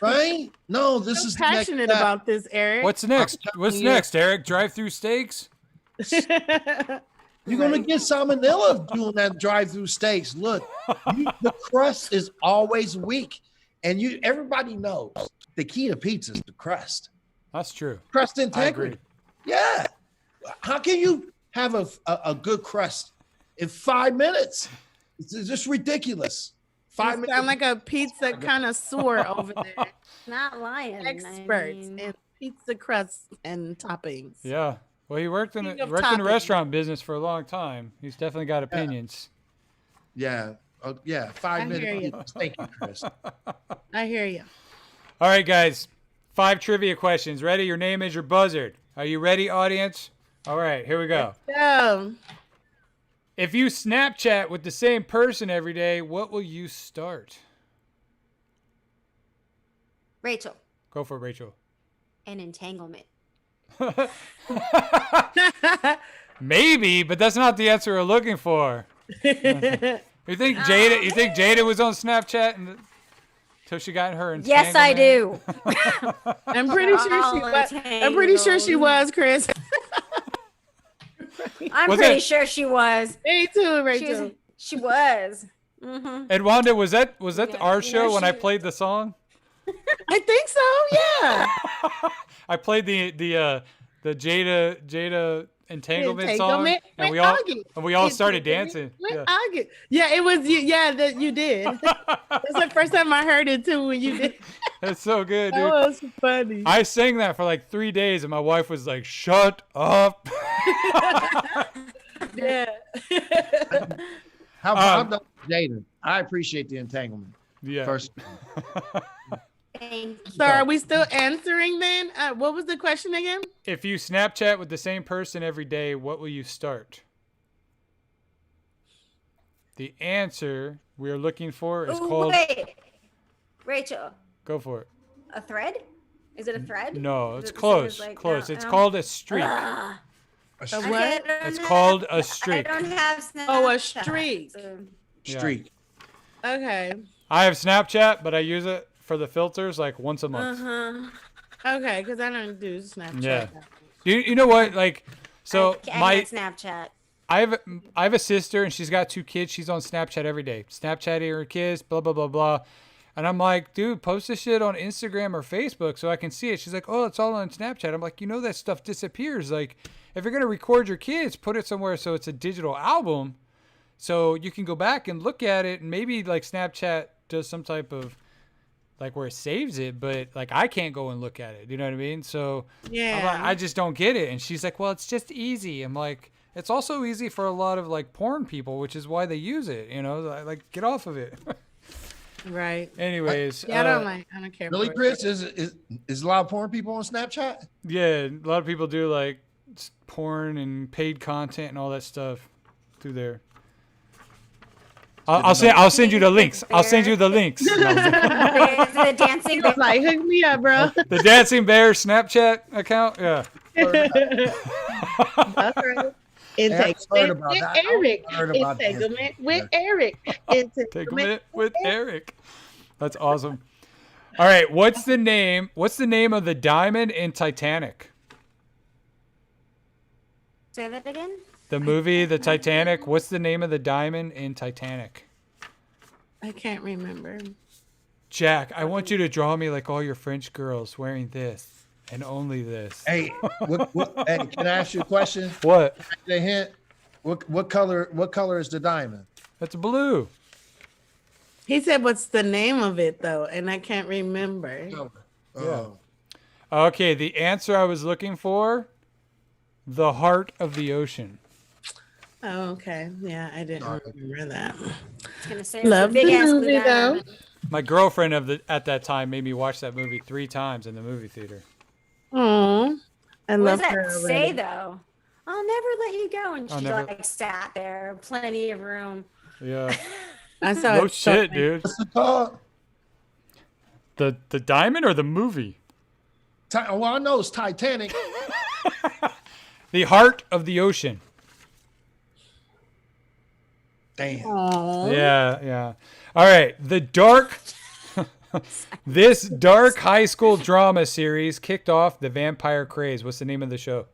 right? No, this is passionate the next about this, Eric. What's next? What's next, Eric? Drive-through steaks? You're gonna get salmonella doing that drive-through steaks. Look, the crust is always weak, and everybody knows the key to pizza is the crust. That's true. Crust I integrity. agree. Yeah. How can you have a good crust in 5 minutes? It's just ridiculous. 5 You minutes. sound like a pizza connoisseur over there. Not lying. Experts in pizza crusts and toppings. Yeah. Well, he worked in Speaking of the toppings. restaurant business for a long time. He's definitely got opinions. Yeah. Yeah. 5 I hear minutes. Thank you, Chris. I hear you. All right, guys. 5 trivia questions. Ready? Your name is your buzzard. Are you ready, audience? All right, here we go. So, If you Snapchat with the same person every day, what will you start? Rachel, Go for it, Rachel. an entanglement. Maybe, but that's not the answer we're looking for. You think Jada was on Snapchat until she got in her entanglement? Yes, I do. I'm pretty sure she all was. I'm pretty sure she was, Chris. I'm Was pretty it- sure she was. Me too, Rachel. She was. Mm-hmm. Edwanda, was that Yeah, our show when I she- played the song? I think so. Yeah. I played the Jada entanglement song, Entanglement and with we all Augie. started Entanglement dancing. with Yeah. Augie. Yeah, it was you. Yeah, that you did. That's the first time I heard it too. When you did, That's so good, that dude. was funny. I sang that for like 3 days, and my wife was like, "Shut up." Yeah. How about Jada? I appreciate the entanglement. Yeah. First, Thank you. So are we still answering then? What was the question again? If you Snapchat with the same person every day, what will you start? The answer we are looking for is Ooh, called. wait. Rachel, Go for it. a thread? Is it a thread? No, Is it's it the same close. as, like, Close. no, It's no? called a streak. Ah, A okay, what? I don't It's have- called a I streak. don't have Snapchat. Oh, a streak. so- streak. Okay. I have Snapchat, but I use it for the filters like once a month. Okay, because I don't do Snapchat. Yeah. You know what? Like, so I have Snapchat. I have a sister and she's got 2 kids. She's on Snapchat every day, Snapchatting her kids, blah blah blah blah. And I'm like, dude, post this shit on Instagram or Facebook so I can see it. She's like, oh, it's all on Snapchat. I'm like, that stuff disappears. Like, if you're gonna record your kids, put it somewhere so it's a digital album, so you can go back and look at it. And maybe like Snapchat does some type of like where it saves it, but like I can't go and look at it. You know what I mean? So Yeah. I'm like, I just don't get it. And she's like, well, it's just easy. I'm like, it's also easy for a lot of like porn people, which is why they use it. Like get off of it. Right. Anyways, Yeah, I don't care. Really, for it. Chris? Is a lot of porn people on Snapchat? yeah, a lot of people do like porn and paid content and all that stuff through there. I'll send you the links. I'll send you the links. Is it the dancing bear? Like, hook me up, bro. The Dancing Bear Snapchat account. Yeah. That's right. Eric's heard about with that. Eric. I heard about that. Entanglement with Eric. Take a minute with Eric. That's awesome. All right, what's the name of the diamond in Titanic? Say that again. The movie, The Titanic. What's the name of the diamond in Titanic? I can't remember. Jack, I want you to draw me like all your French girls wearing this and only this. Hey, hey, can I ask you a question? What? A hint. What color is the diamond? That's blue. He said, "What's the name of it, though?" And I can't remember. Oh. Okay, the answer I was looking for, the heart of the ocean. Oh, okay. Yeah, I didn't remember that. I was gonna say Love the big ass movie, blue though. diamond. My girlfriend at that time made me watch that movie 3 times in the movie theater. Oh, I What love does her that already. say though? I'll never let you go, and I'll she never- like sat there, plenty of room. Yeah. I saw No it shit, so- dude. What's it called? The diamond or the movie? Well, I know it's Titanic. The heart of the ocean. Damn. Aww. Yeah. All right. This dark high school drama series kicked off the vampire craze. What's the name of the show?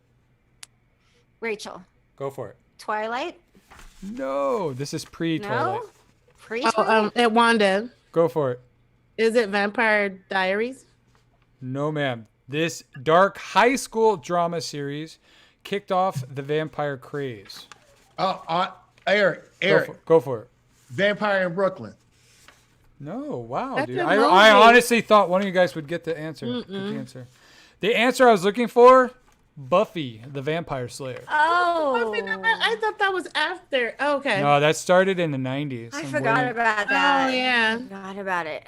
Rachel. Go for it. Twilight? No, this is pre-Twilight. No? Pre-Twilight? Edwonda. Go for it. Is it Vampire Diaries? No, ma'am. This dark high school drama series kicked off the vampire craze. Eric. Go for it. Vampire in Brooklyn. No, wow, That's dude. a I movie. honestly thought one of you guys would get the answer. Get the answer. The answer I was looking for, Buffy, the Vampire Slayer. Oh. I thought that was after. Okay. No, that started in the 90s. I I'm forgot waiting- about that. Oh, yeah. Forgot about it.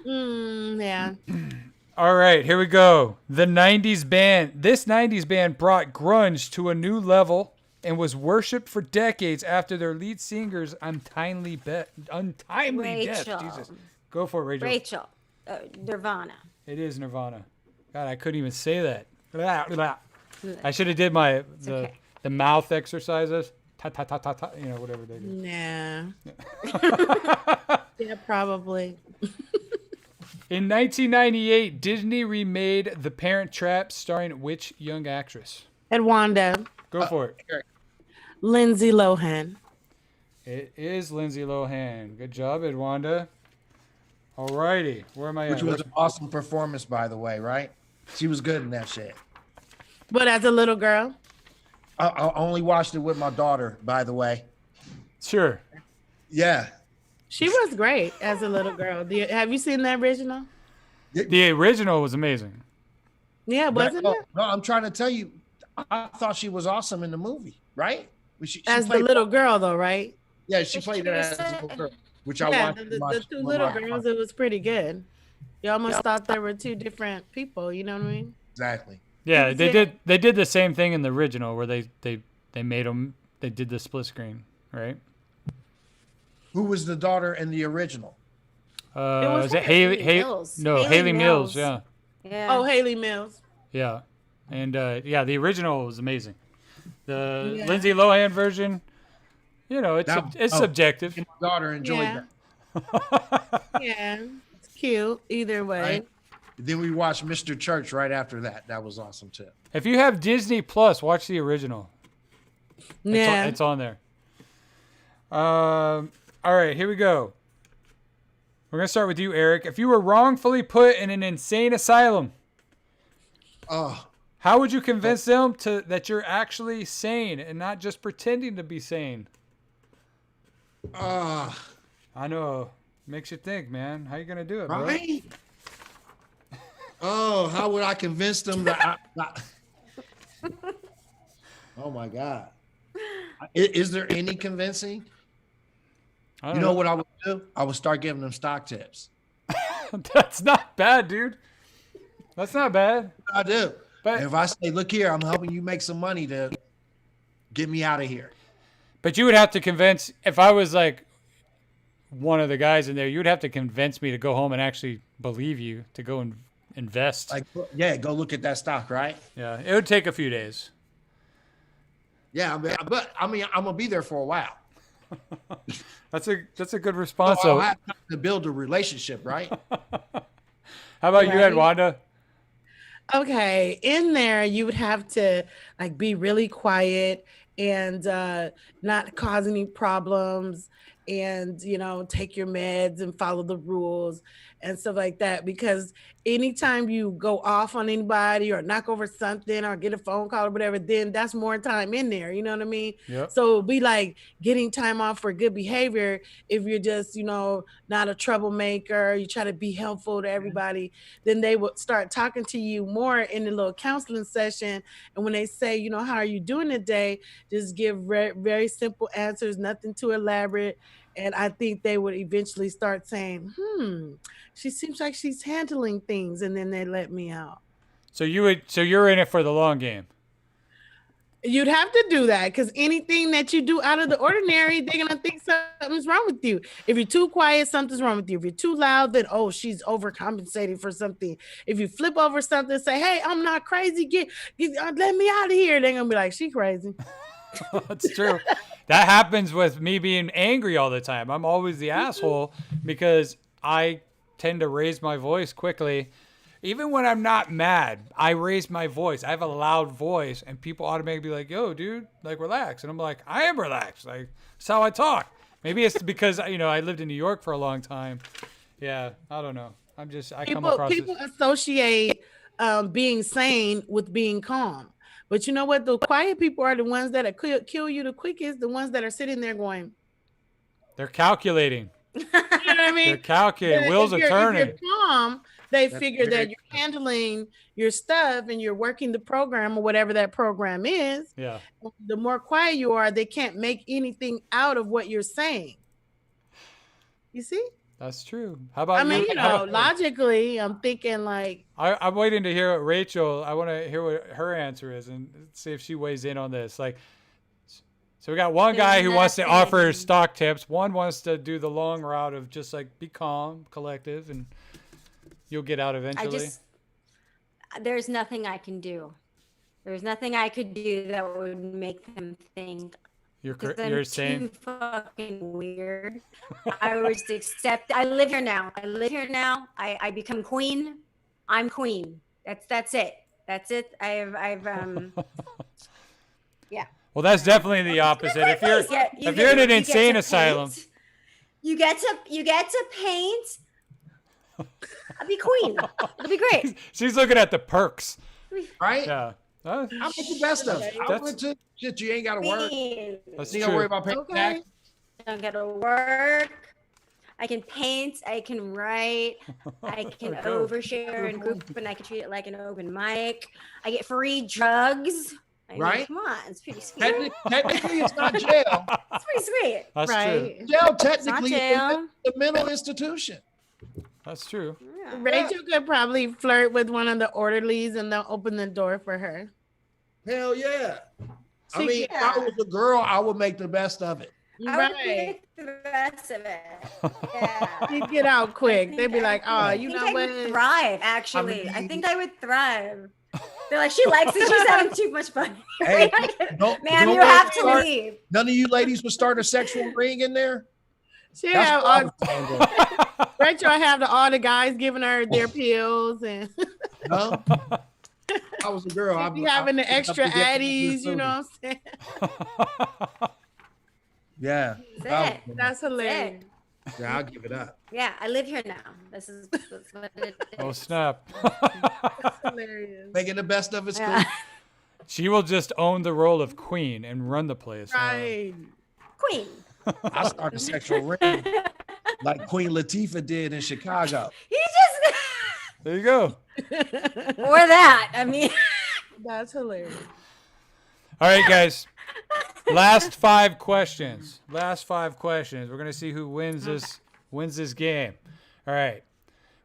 Yeah. All right, here we go. The 90s band. This 90s band brought grunge to a new level and was worshipped for decades after their lead singer's untimely death. Rachel. Jesus. Go for it, Rachel. Rachel. Nirvana. It is Nirvana. God, I couldn't even say that. I should have did the okay. the mouth exercises. Ta ta ta ta ta. You know, whatever they do. Yeah. Yeah, probably. In 1998, Disney remade The Parent Trap, starring which young actress? Edwonda. Go for it. Lindsay Lohan. It is Lindsay Lohan. Good job, Edwanda. All righty. Where am I Which at? was an awesome performance, by the way, right? She was good in that shit. But as a little girl? I only watched it with my daughter, by the way. Sure. Yeah. She was great as a little girl. Have you seen the original? The original was amazing. Yeah, wasn't no, it? no, I'm trying to tell you, I thought she was awesome in the movie, right? She As the played- little girl, though, right? Yeah, she played it as a little girl, which I Yeah, watched. the two little girls, it was pretty good. You almost thought there were two different people, you know what I mean? Exactly. Yeah, they did the same thing in the original where they made them. They did the split screen, right? Who was the daughter in the original? Is it Haley Haley? Mills. No, Haley Haley Mills. Mills. Yeah, Yeah. Oh, Haley Mills. yeah, and the original was amazing. The Yeah. Lindsay Lohan version, you know, it's Oh. subjective. My daughter enjoyed Yeah. that. Yeah, it's cute either way. Right? Then we watched Mr. Church right after that. That was awesome too. If you have Disney Plus, watch the original. Yeah. It's on there. All right, here we go. We're gonna start with you, Eric. If you were wrongfully put in an insane asylum, Oh, how would you convince them that you're actually sane and not just pretending to be sane? I know. Makes you think, man. How you gonna do it, bro? right. Oh, how would I convince them that? Oh my God. Is there any convincing? I don't You know what I would do? I would start giving them stock tips. That's not bad, dude. That's not bad. I do. But- If I say, look here, I'm helping you make some money to get me out of here. But you would have to convince, if I was like one of the guys in there, you would have to convince me to go home and actually believe you to go and invest. Like, yeah, go look at that stock, right? Yeah, it would take a few days. Yeah, but I mean, I'm gonna be there for a while. That's a good response. So So, I'll have time to build a relationship, right? how about you, Right. Edwanda? Okay, in there you would have to like be really quiet and not cause any problems, and take your meds and follow the rules and stuff like that, because anytime you go off on anybody or knock over something or get a phone call or whatever, then that's more time in there, you know what I mean? Yep. So it'd be like getting time off for good behavior. If you're just not a troublemaker, you try to be helpful to everybody, then they would start talking to you more in the little counseling session. And when they say, how are you doing today, just give very simple answers, nothing too elaborate. And I think they would eventually start saying, she seems like she's handling things. And then they let me out. So you're in it for the long game. You'd have to do that, because anything that you do out of the ordinary, they're going to think something's wrong with you. If you're too quiet, something's wrong with you. If you're too loud, then, she's overcompensating for something. If you flip over something, say, hey, I'm not crazy. Let me out of here. They're going to be like, she crazy. That's true. That happens with me being angry all the time. I'm always the asshole because I tend to raise my voice quickly. Even when I'm not mad, I raise my voice. I have a loud voice, and people automatically be like, yo, dude, like, relax. And I'm like, I am relaxed. Like, that's how I talk. Maybe it's because, I lived in New York for a long time. Yeah, I don't know. People associate being sane with being calm. But you know what? The quiet people are the ones that kill you the quickest, the ones that are sitting there going. They're calculating. You know what I mean? They're calculating. Wheels are turning. If you're calm, they figure that you're handling your stuff and you're working the program or whatever that program is. Yeah. The more quiet you are, they can't make anything out of what you're saying. You see? That's true. How about you? Logically, I'm thinking like... I'm waiting to hear what Rachel, I want to hear what her answer is and see if she weighs in on this. Like, so we got one guy who wants to offer stock tips. One wants to do the long route of just like be calm, collective, and you'll get out eventually. There's nothing I can do. There's nothing I could do that would make them think you're saying too fucking weird. I would just accept. I live here now. I become queen. I'm queen. That's it. I've yeah. Well, that's definitely the opposite. If you're in an insane asylum, you get to paint. I'll be queen. It'll be great. She's looking at the perks. Right? Yeah. I'll make the best of it. Shit, you ain't got to work. That's You true. don't worry about paying tax. I don't got to work. I can paint. I can write. I can overshare and group, and I can treat it like an open mic. I get free drugs. Right? Come on, it's pretty sweet. Technically, it's not jail. It's pretty sweet. That's right. true. Jail technically jail. is a mental institution. That's true. Yeah. Rachel could probably flirt with one of the orderlies and they'll open the door for her. Hell yeah. I mean, if I was a girl, I would make the best of it. I would make the best of it. Yeah. You'd get out quick. They'd be like, oh, you know what? I would thrive, actually. I think I would thrive. They're like, she likes it. She's having too much fun. Hey, ma'am, you have to leave. None of you ladies would start a sexual ring in there? She have Rachel have all the guys giving her their pills and no. I was a girl. I'd be having the extra addies, you know what I'm saying? Yeah. That's hilarious. Yeah, I'll give it up. Yeah, I live here now. That's what it is. Oh, snap. That's hilarious. Making the best of it. Yeah. She will just own the role of queen and run the place. Right. Queen. I'll start a sexual ring like Queen Latifah did in Chicago. He just... There you go. Or that. I mean... That's hilarious. All right, guys. Last 5 questions. We're gonna see who wins this game. All right.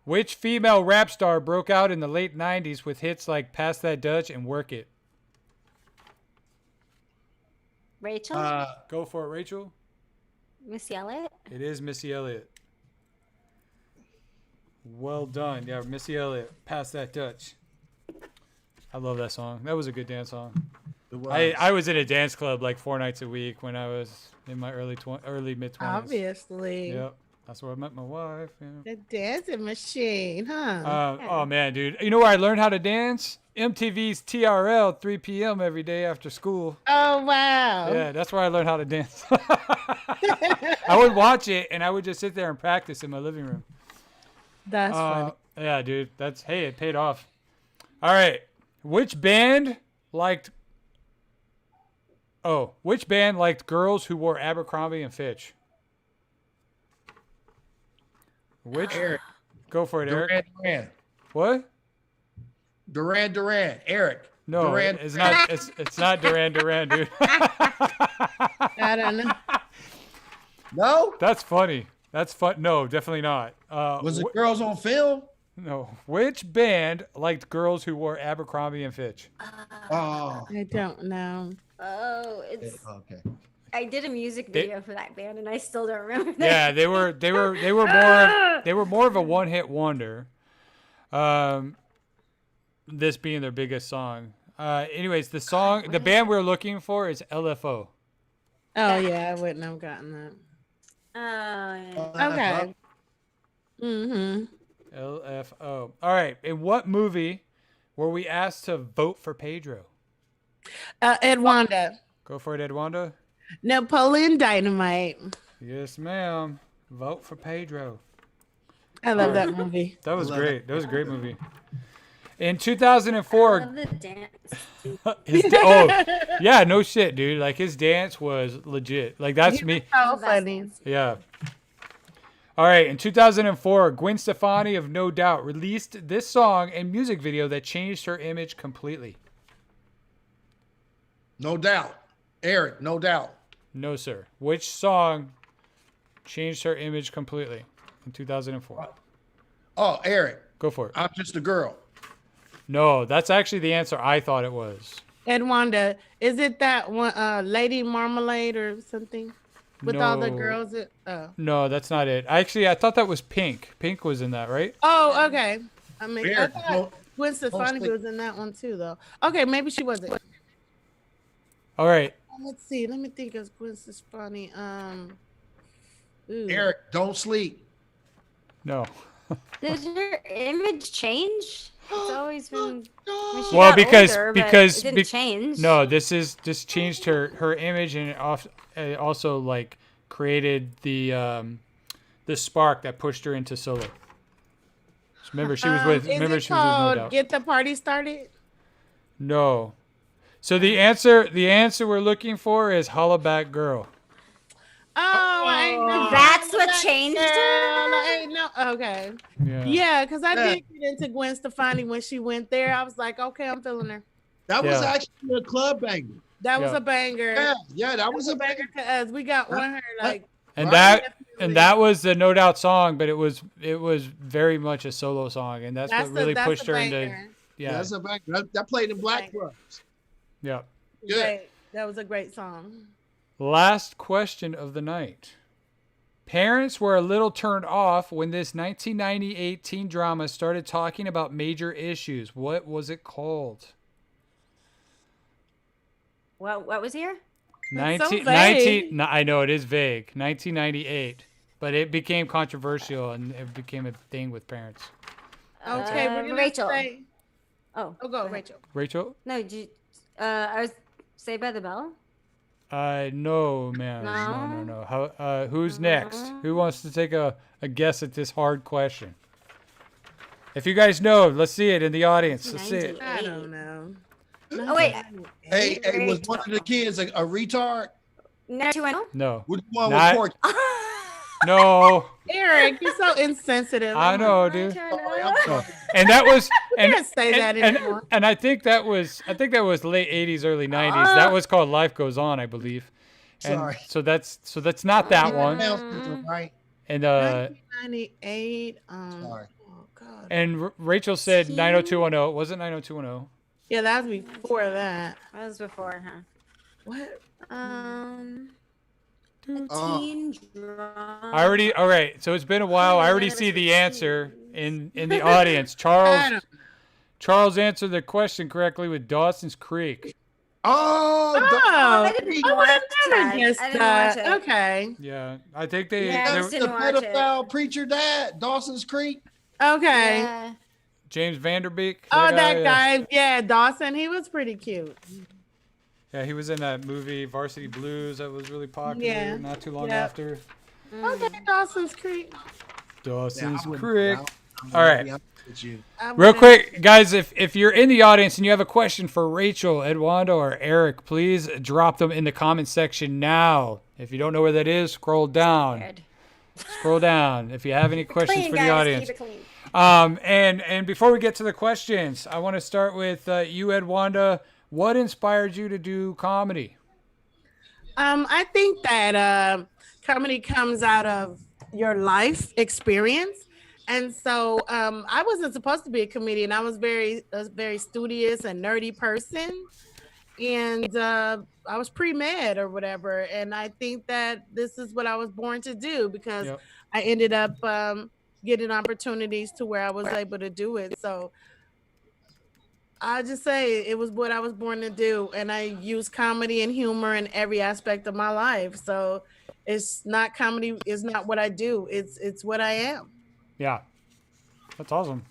Which female rap star broke out in the late 90s with hits like Pass That Dutch and Work It? Rachel? Go for it, Rachel. Missy Elliott? It is Missy Elliott. Well done. Yeah, Missy Elliott. Pass That Dutch. I love that song. That was a good dance song. I was in a dance club like 4 nights a week when I was in my early mid-20s. Obviously. Yep. That's where I met my wife. Yeah. The dancing machine, huh? Oh, man, dude. You know where I learned how to dance? MTV's TRL, 3 p.m. every day after school. Oh, wow. Yeah, that's where I learned how to dance. I would watch it, and I would just sit there and practice in my living room. That's funny. Yeah, dude. It paid off. All right. Which band liked girls who wore Abercrombie and Fitch? Eric. Go for it, Eric. Duran. What? Duran. Eric. No, Duran. it's not. It's not Duran, dude. I don't know. No? That's funny. That's fun. No, definitely not. Was it Girls on Film? No. Which band liked girls who wore Abercrombie and Fitch? Oh. I don't know. Oh, it's... Okay. I did a music video for that band, and I still don't remember that. Yeah, they were more of a one-hit wonder. This being their biggest song. Anyways, the band we're looking for is LFO. Oh yeah, I wouldn't have gotten that. Oh, yeah. Okay. Mm-hmm. LFO. All right. In what movie were we asked to vote for Pedro? Edwonda. Go for it, Edwanda. Napoleon Dynamite. Yes, ma'am. Vote for Pedro. I love that movie. That was great. That was a great movie. In I 2004, love the dance. yeah, no shit, dude. Like his dance was legit. Like that's me. So funny. Yeah. All right. In 2004, Gwen Stefani of No Doubt released this song and music video that changed her image completely. No doubt. Eric, no doubt. No, sir. Which song changed her image completely in 2004? Oh, Eric, Go for it. I'm just a girl. No, that's actually the answer I thought it was. Edwonda, is it that one, Lady Marmalade or something? With all the No. girls. No, that's not it. Actually, I thought that was Pink. Pink was in that, right? Oh, okay. I mean, I Eric, thought Gwen Stefani sleep. was in that one too, though. Okay, maybe she wasn't. All right. Let's see. Let me think of Gwen Stefani. Ooh. Eric, don't sleep. No. Did her image change? It's always been. When she Well, got because older, but because it didn't be- change. No, this changed her image, and it also like created the spark that pushed her into solo. Remember she was with Is remember it she was with No called Doubt. Get the Party Started? No. So the answer we're looking for is Hollaback Girl. Oh, I ain't know. That's what That changed girl, her? I ain't know. Okay. Yeah. Yeah, because I Yeah. did get into Gwen Stefani when she went there. I was like, okay, I'm feeling her. That was Yeah. actually a club banger. That was Yeah. a banger. Yeah, that was a banger. To us. We got on her like And Right. that was the No Doubt song, but it was very much a solo song, and that's what really that's pushed a her into banger. yeah. That's a banger. That played in black Banger. clubs. Yeah. Good. Great. That was a great song. Last question of the night. Parents were a little turned off when this 1998 teen drama started talking about major issues. What was it called? What was here? That's so 19 vague. no, I know it is vague. 1998, but it became controversial and it became a thing with parents. Okay, we're gonna Rachel. say. Oh, Oh, go, Rachel. Rachel? No, I was Saved by the Bell. No, man. No. How, who's next? Who wants to take a guess at this hard question? If you guys know, let's see it in the audience. Let's see it. I don't know. Oh wait, Hey, was one of the kids a retard? 90210. No. Which one Not- was Porky? No. Eric, you're so insensitive. I know, dude. Sorry, I'm sorry. And that was and can't say that anymore. and I think that was late 80s, early 90s. That was called Life Goes On, I believe. And Sorry. so that's not that one. Right? And 1998. Sorry. Oh God. and Rachel said 90210. It wasn't 90210. Yeah, that was before that. That was before, huh? What? Teen drama. I already all right. So it's been a while. I already see the answer in the audience. Charles answered the question correctly with Dawson's Creek. Oh, Oh, didn't I would have watch never that. guessed I didn't that. watch it. Okay. Yeah, I think they. Yeah, I they- just the didn't watch it. pedophile preacher dad, Dawson's Creek. Okay. Yeah. James Vanderbeek. Oh, that yeah. guy. Yeah, Dawson. He was pretty cute. Yeah, he was in that movie Varsity Blues that was really popular Yeah. not too long Yep. after. Okay, Dawson's Creek. Dawson's I wouldn't- Creek. I'm All right. gonna be honest with you. I Real wouldn't- quick, guys, if you're in the audience and you have a question for Rachel, Edwanda, or Eric, please drop them in the comment section now. If you don't know where that is, scroll down. Good. Scroll down if you have any questions Clean, for guys, the audience. keep it clean. And before we get to the questions, I want to start with you, Edwanda. What inspired you to do comedy? I think that comedy comes out of your life experience. And so I wasn't supposed to be a comedian. I was a very studious and nerdy person. And I was pre-med or whatever. And I think that this is what I was born to do because Yep. I ended up getting opportunities to where I was able to do it. So I just say it was what I was born to do, and I use comedy and humor in every aspect of my life. So it's not comedy is not what I do. It's what I am. Yeah, that's awesome.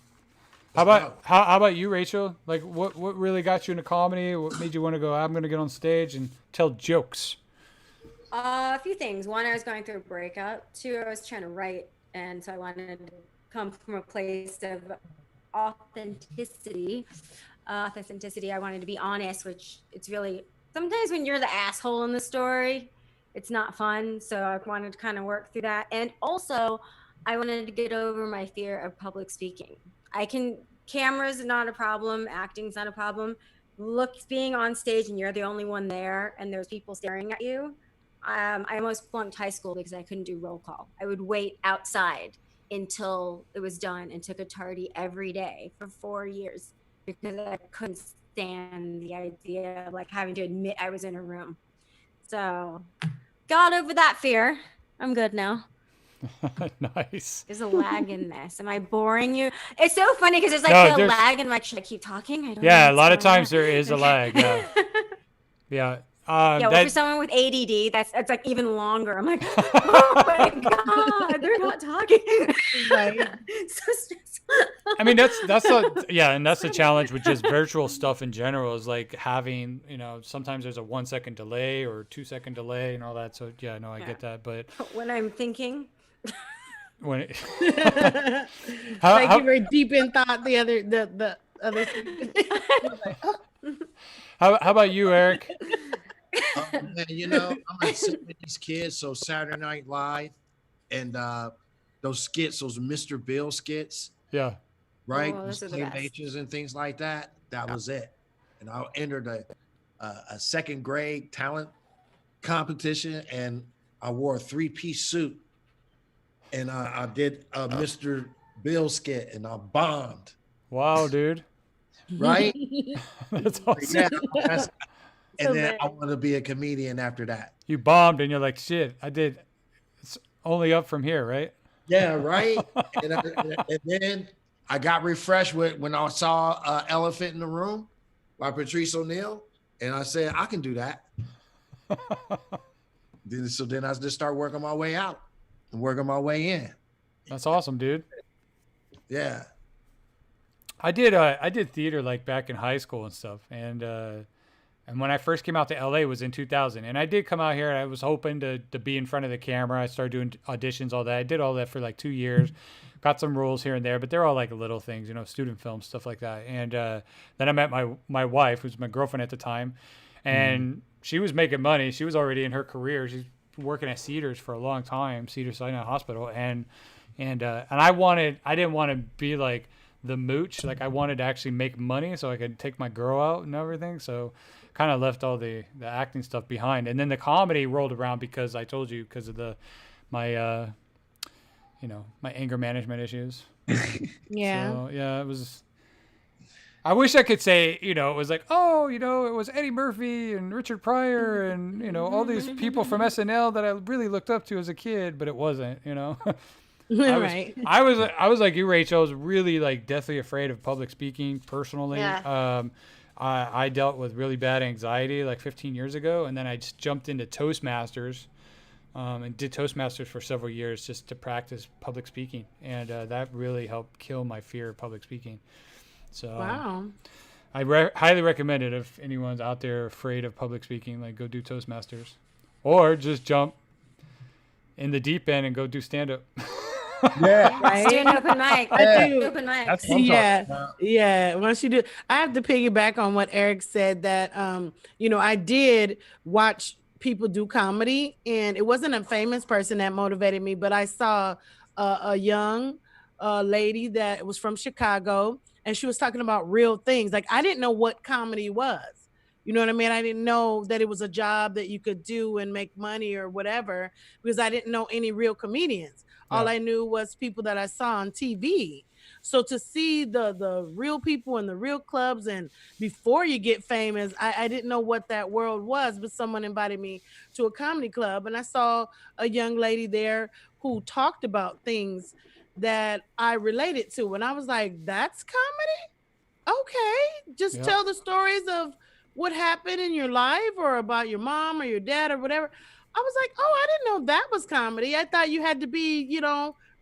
Let's go. How about you, Rachel? Like, what really got you into comedy? What made you want to go? I'm going to get on stage and tell jokes. A few things. One, I was going through a breakup. Two, I was trying to write, and so I wanted to come from a place of authenticity. I wanted to be honest, which it's really sometimes when you're the asshole in the story, it's not fun. So I wanted to kind of work through that, and also I wanted to get over my fear of public speaking. Cameras not a problem, acting's not a problem. Being on stage and you're the only one there, and there's people staring at you. I almost flunked high school because I couldn't do roll call. I would wait outside until it was done and took a tardy every day for 4 years because I couldn't stand the idea of like having to admit I was in a room. So got over that fear. I'm good now. Nice. There's a lag in this. Am I boring you? It's so funny because there's No, a lag and I'm like, should I keep talking? I don't Yeah, know a lot of what's going times on. there is a lag. Yeah. Yeah. Yeah, well, for someone with ADD, it's like even longer. I'm like, oh my god, they're not talking. Right. So stressful. I mean, that's and that's the challenge with just virtual stuff in general is like having, sometimes there's a 1 second delay or 2 second delay and all that. So yeah, no, I get that. But when I'm thinking, when it, Like you were deep in thought. The other. how about you, Eric? Man, I'm gonna sit with these kids. So Saturday Night Live, and those skits, those Mr. Bill skits, Yeah. right? Oh, those are the Play best. matches and things like that. That was it. And I entered a second grade talent competition, and I wore a 3-piece suit, and I did a Mr. Bill skit, and I bombed. Wow, dude. Right? That's awesome. Yeah. And So then bad. I want to be a comedian after that. You bombed and you're like, shit, I did. It's only up from here, right? Yeah, right. And then I got refreshed when I saw Elephant in the Room by Patrice O'Neal, and I said, I can do that. So then I just start working my way out and working my way in. That's awesome, dude. Yeah. I did theater like back in high school and stuff, and when I first came out to LA was in 2000, and I did come out here. And I was hoping to be in front of the camera. I started doing auditions, all that. I did all that for like 2 years, got some roles here and there, but they're all like little things, student films, stuff like that. And then I met my wife, who's my girlfriend at the time, and she was making money. She was already in her career. She's working at Cedars for a long time, Cedars-Sinai Hospital, and I didn't want to be like the mooch. Like I wanted to actually make money so I could take my girl out and everything. So kind of left all the acting stuff behind. And then the comedy rolled around because I told you, because of my anger management issues. Yeah. So yeah, it was, I wish I could say, it was like, oh, it was Eddie Murphy and Richard Pryor and, all these people from SNL that I really looked up to as a kid, but it wasn't, Right. I was like you, Rachel. I was really like deathly afraid of public speaking personally. Yeah. I dealt with really bad anxiety like 15 years ago, and then I just jumped into Toastmasters, and did Toastmasters for several years just to practice public speaking, and that really helped kill my fear of public speaking. So Wow. I highly recommend it if anyone's out there afraid of public speaking. Like go do Toastmasters, or just jump in the deep end and go do stand up. Yeah. Right. do an open mic. I do. Open mic. That's what I'm talking about. Yeah. Once you do, I have to piggyback on what Eric said that, I did watch people do comedy, and it wasn't a famous person that motivated me, but I saw a young lady that was from Chicago, and she was talking about real things. Like I didn't know what comedy was. You know what I mean? I didn't know that it was a job that you could do and make money or whatever, because I didn't know any real comedians. All I knew was people that I saw on TV. So to see the real people in the real clubs, and before you get famous, I didn't know what that world was, but someone invited me to a comedy club, and I saw a young lady there who talked about things that I related to. And I was like, that's comedy? okay, just Yep. tell the stories of what happened in your life or about your mom or your dad or whatever. I was like, oh, I didn't know that was comedy. I thought you had to be,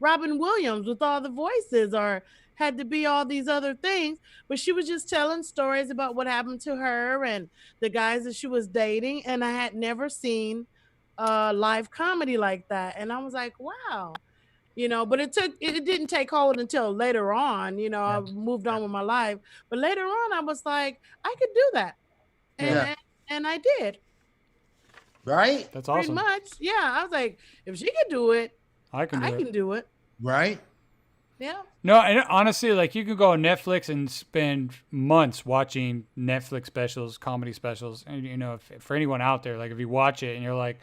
Robin Williams with all the voices or had to be all these other things. But she was just telling stories about what happened to her and the guys that she was dating. And I had never seen live comedy like that. And I was like, wow. But it didn't take hold until later on. I moved on with my life, but later on I was like, I could do that, and Yeah. and, and I did. Right? That's Pretty awesome. much, yeah. I was like, if she could do it, I can do I it. can do it. Right? Yeah. No, and honestly, like you can go on Netflix and spend months watching Netflix specials, comedy specials, and if, for anyone out there, like if you watch it and you're like,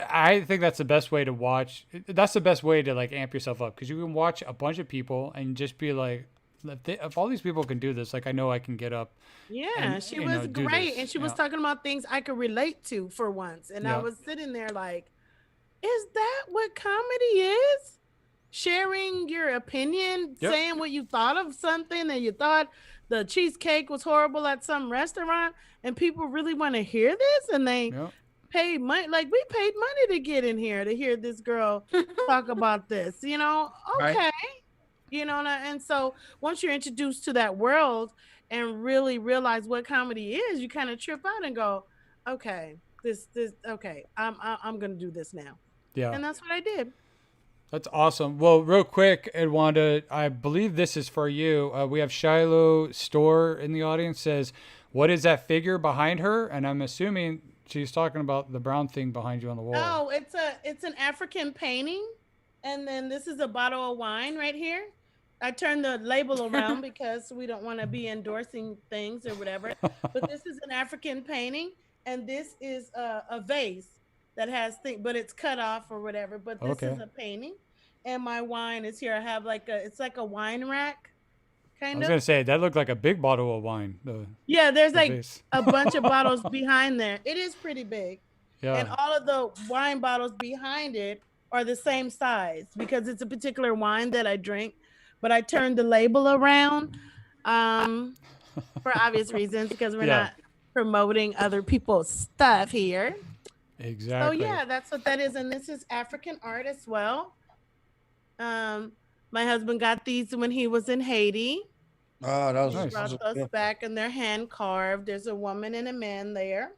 I think that's the best way to watch. That's the best way to like amp yourself up because you can watch a bunch of people and just be like, if all these people can do this, like I know I can get up. Yeah, And, she you was know, do great, this. and she was Yeah. talking about things I could relate to for once, and I Yeah. was sitting there like, is that what comedy is? Sharing your opinion, Yep. saying what you thought of something, and you thought the cheesecake was horrible at some restaurant, and people really want to hear this, and they Yep. paid money. Like we paid money to get in here to hear this girl talk about this. Right. Okay, and so once you're introduced to that world and really realize what comedy is, you kind of trip out and go, okay, this, okay, I'm gonna do this now, Yeah. and that's what I did. That's awesome. Well, real quick, Edwanda, I believe this is for you. We have Shiloh Store in the audience says, what is that figure behind her? And I'm assuming she's talking about the brown thing behind you on the wall. Oh, it's an African painting, and then this is a bottle of wine right here. I turned the label around because we don't want to be endorsing things or whatever. But this is an African painting, and this is a vase that has things, but it's cut off or whatever. But this Okay. is a painting, and my wine is here. I have it's like a wine rack, I kind was of. going to say, that looked like a big bottle of wine. Yeah, there's The like vase. a bunch of bottles behind there. It is pretty big. And Yeah. all of the wine bottles behind it are the same size because it's a particular wine that I drink. But I turned the label around for obvious reasons because we're Yeah. not promoting other people's stuff here. Exactly. So yeah, that's what that is. And this is African art as well. My husband got these when he was in Haiti. Oh, that was Nice. Brought us back and they're hand carved. There's a woman and a man there.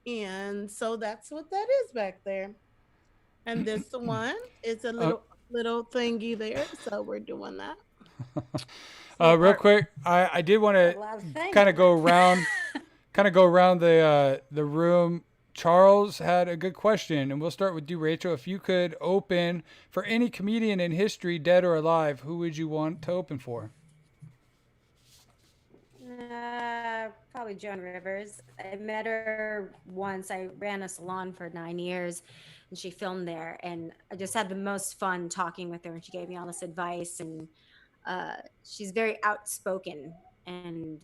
And so that's what that is back there. And this one is a little thingy there. So we're doing that. Real quick, I did want A to lot of things. kind of go around the room. Charles had a good question, and we'll start with you, Rachel. If you could open for any comedian in history, dead or alive, who would you want to open for? Probably Joan Rivers. I met her once. I ran a salon for 9 years and she filmed there. And I just had the most fun talking with her. And she gave me all this advice. And she's very outspoken. And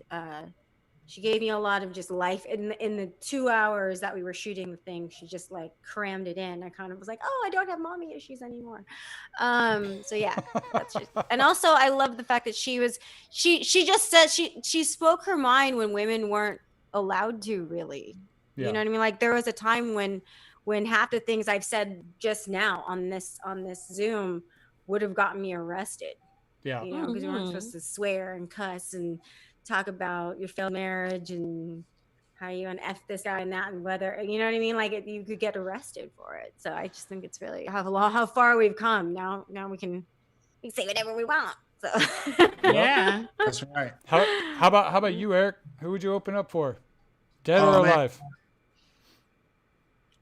she gave me a lot of just life. In the 2 hours that we were shooting the thing, she just like crammed it in. I kind of was like, oh, I don't have mommy issues anymore. So yeah, that's just, and also I love the fact that she just said she spoke her mind when women weren't allowed to really. Yeah. You know what I mean? Like there was a time when half the things I've said just now on this Zoom would have gotten me arrested. Yeah. You know, because you weren't supposed to swear and cuss and talk about your failed marriage and how you and F this guy and that and whether, you know what I mean? Like you could get arrested for it. So I just think it's really how far we've come. Now we can say whatever we want. So Yeah. That's right. How about you, Eric? Who would you open up for? Dead or man. alive?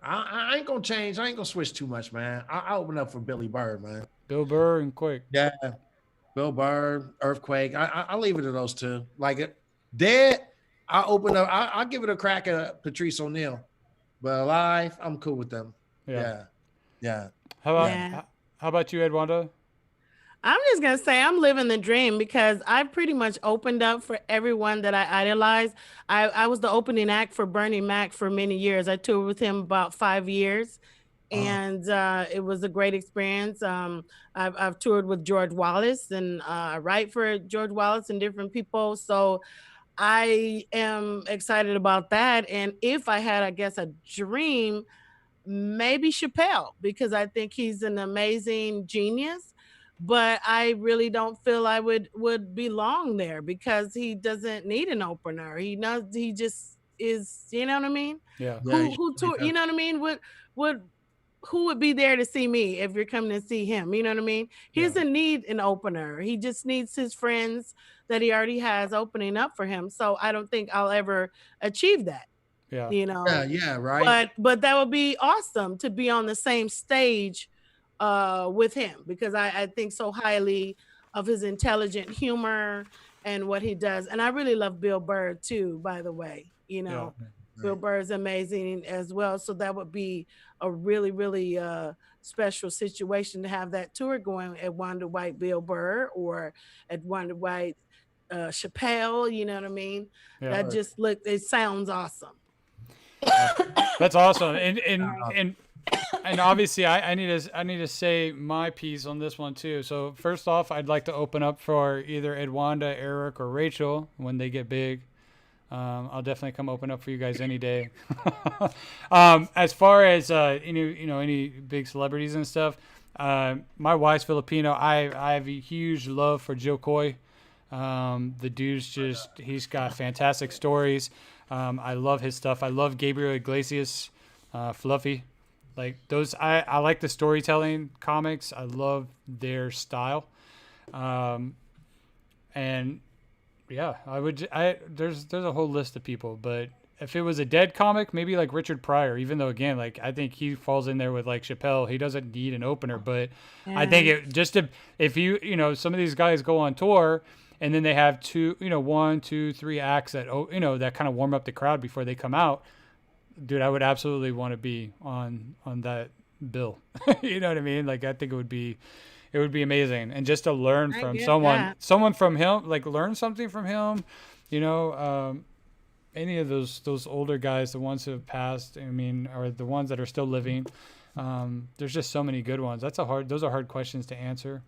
I ain't gonna change. I ain't gonna switch too much, man. I open up for Billy Bird, man. Bill Burr and Quake. Yeah, Bill Bird, Earthquake. I leave it to those two. Like it dead, I open up. I'll give it a crack at Patrice O'Neal, but alive, I'm cool with them. Yeah. How about you, Edwanda? I'm just going to say I'm living the dream because I pretty much opened up for everyone that I idolize. I was the opening act for Bernie Mac for many years. I toured with him about 5 years. and it was a great experience. I've toured with George Wallace, and I write for George Wallace and different people. So I am excited about that. And if I had, I guess, a dream, maybe Chappelle, because I think he's an amazing genius. But I really don't feel I would belong there because he doesn't need an opener. He knows, he just is. You know what I mean? Yeah. Who tour? You know what I mean? Would who would be there to see me if you're coming to see him? You know what I mean? He doesn't need an opener. He just needs his friends that he already has opening up for him. So I don't think I'll ever achieve that. Yeah. You know. Yeah, right. But that would be awesome to be on the same stage with him, because I think so highly of his intelligent humor and what he does. And I really love Bill Burr too, by the way. You know, Bill Burr is amazing as well. So that would be a really, really special situation to have that tour going at Edwonda White, Bill Burr, or at Edwonda White, Chappelle. You know what I mean? Yeah. That just it sounds awesome. That's awesome. And obviously I need to say my piece on this one too. So first off, I'd like to open up for either Edwanda, Eric, or Rachel when they get big. I'll definitely come open up for you guys any day. As far as any big celebrities and stuff, my wife's Filipino. I have a huge love for Joe Coy. The dude's he's got fantastic stories. I love his stuff. I love Gabriel Iglesias, Fluffy. Like those, I like the storytelling comics. I love their style. And yeah, there's a whole list of people, but if it was a dead comic, maybe like Richard Pryor, even though again, like I think he falls in there with like Chappelle, he doesn't need an opener, but I think if some of these guys go on tour and then they have 1, 2, 3 acts that, that kind of warm up the crowd before they come out, dude, I would absolutely want to be on that bill. You know what I mean? Like, I think it would be amazing. And just to learn from someone from him, like learn something from him, any of those older guys, the ones who have passed, or the ones that are still living. There's just so many good ones. Those are hard questions to answer.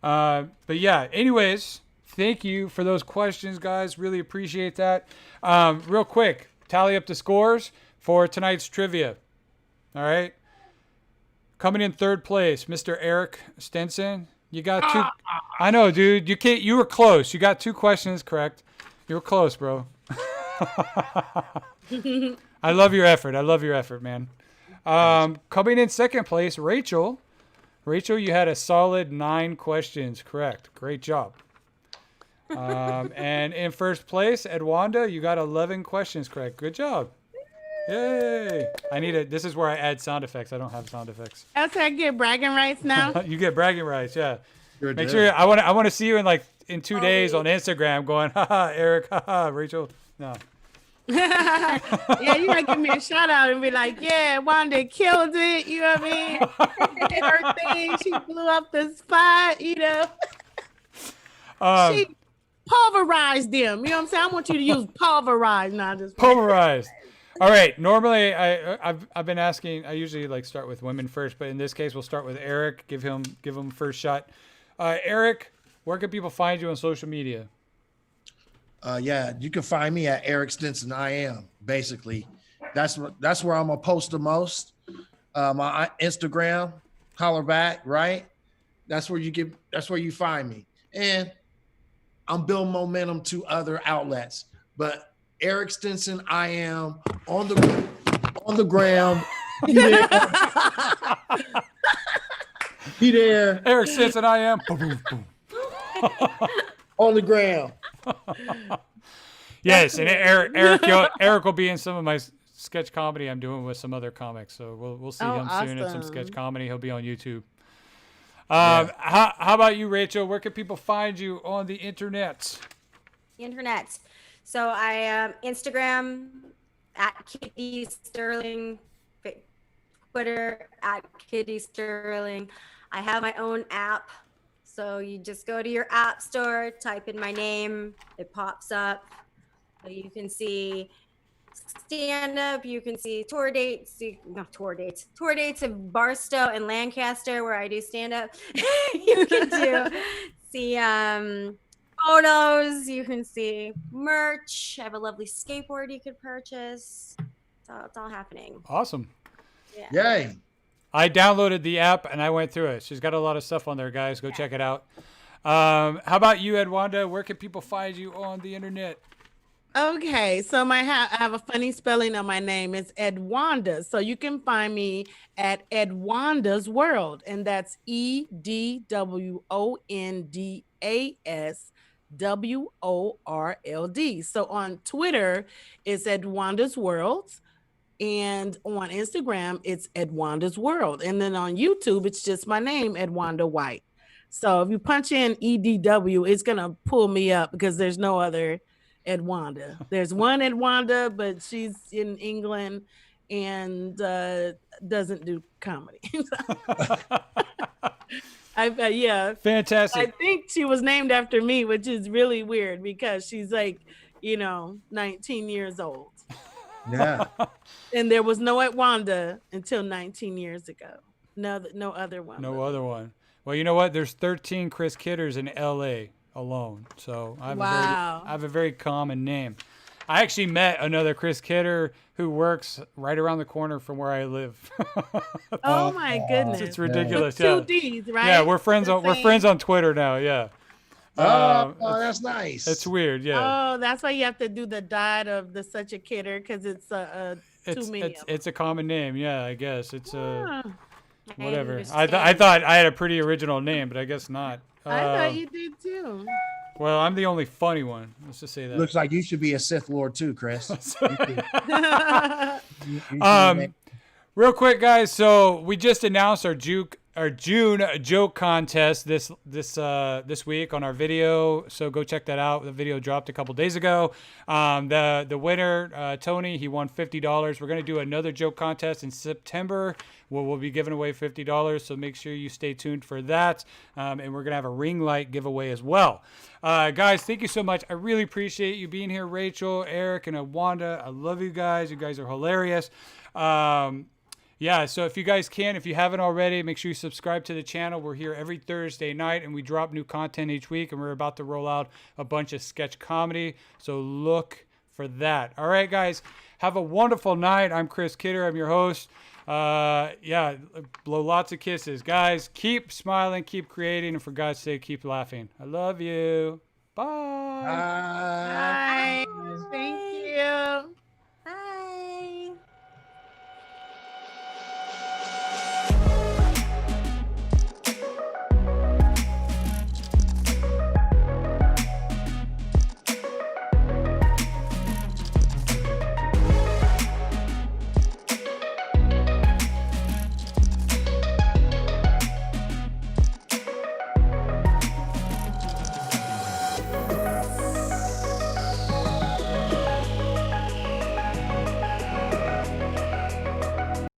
But yeah, anyways, thank you for those questions, guys. Really appreciate that. Real quick, tally up the scores for tonight's trivia. All right. Coming in third place, Mr. Eric Stinson. You got 2. I know, dude. You were close. You got 2 questions correct. You were close, bro. I love your effort, man. Coming in second place, Rachel. Rachel, you had a solid 9 questions correct. Great job. And in first place, Edwanda, you got 11 questions correct. Good job. Yay. This is where I add sound effects. I don't have sound effects. Okay, I get bragging rights now. You get bragging rights, yeah. Make sure I want to see you in 2 days on Instagram going, haha, Eric, haha, Rachel. No. Yeah, you might give me a shout out and be like, yeah, Wanda killed it, you know what I mean? Did her thing, she blew up the spot, she pulverized them. You know what I'm saying? I want you to use pulverized, not just pulverized. All right. Normally, I've been asking. I usually start with women first, but in this case, we'll start with Eric. Give him first shot. Eric, where can people find you on social media? Yeah, you can find me at Eric Stinson. I am basically. That's where I'm gonna post the most. My Instagram, holler back, right? That's where you find me, and I'm building momentum to other outlets, but. Eric Stinson, I am on the ground. He there. Eric Stinson, I am. On the ground. Yes, and Eric will be in some of my sketch comedy I'm doing with some other comics. So we'll see him soon in some sketch comedy. He'll be on YouTube. How about you, Rachel? Where can people find you on the internet? So I Instagram at Kitty Sterling, Twitter at Kitty Sterling. I have my own app. So you just go to your app store, type in my name, it pops up. So you can see stand up. You can see tour dates, tour dates of Barstow and Lancaster where I do stand up. You can see photos. You can see merch. I have a lovely skateboard you could purchase. It's all happening. Awesome. Yeah. Yay. I downloaded the app and I went through it. She's got a lot of stuff on there, guys. Go check it out. How about you, Edwonda? Where can people find you on the internet? Okay, so I have a funny spelling of my name. It's Edwonda. So you can find me at Edwonda's World, and that's EDWONDASWORLD. So on Twitter, it's Edwonda's World. And on Instagram, it's Edwonda's World. And then on YouTube, it's just my name, Edwonda White. So if you punch in EDW, it's going to pull me up because there's no other Edwonda. There's one Edwonda, but she's in England and doesn't do comedy. Yeah. Fantastic. I think she was named after me, which is really weird because she's like, 19 years old. Yeah. And there was no Edwonda until 19 years ago. No other one. No other one. Well, you know what? There's 13 Chris Kidders in LA alone. So I have a very common name. I actually met another Chris Kidder who works right around the corner from where I live. Oh my goodness. It's ridiculous. With 2 D's, right? Yeah, we're friends on Twitter now, yeah. Oh, that's nice. It's weird, yeah. Oh, that's why you have to do the dot of the such a kidder because it's too many. It's a common name, yeah. I guess it's whatever. I I thought I had a pretty original name, but I guess not. I thought you did too. Well, I'm the only funny one. Let's just say that. Looks like you should be a Sith Lord too, Chris. Real quick, guys. So we just announced our June joke contest this week on our video. So go check that out. The video dropped a couple days ago. The winner, Tony, he won $50. We're gonna do another joke contest in September where we'll be giving away $50. So make sure you stay tuned for that. And we're gonna have a ring light giveaway as well. Guys, thank you so much. I really appreciate you being here, Rachel, Eric, and Edwonda. I love you guys. You guys are hilarious. Yeah, so if you guys can, if you haven't already, make sure you subscribe to the channel. We're here every Thursday night, and we drop new content each week, and we're about to roll out a bunch of sketch comedy, so look for that. All right, guys, have a wonderful night. I'm Chris Kidder. I'm your host. Yeah, blow lots of kisses. Guys, keep smiling, keep creating, and for God's sake, keep laughing. I love you. Bye. Bye. Thank you.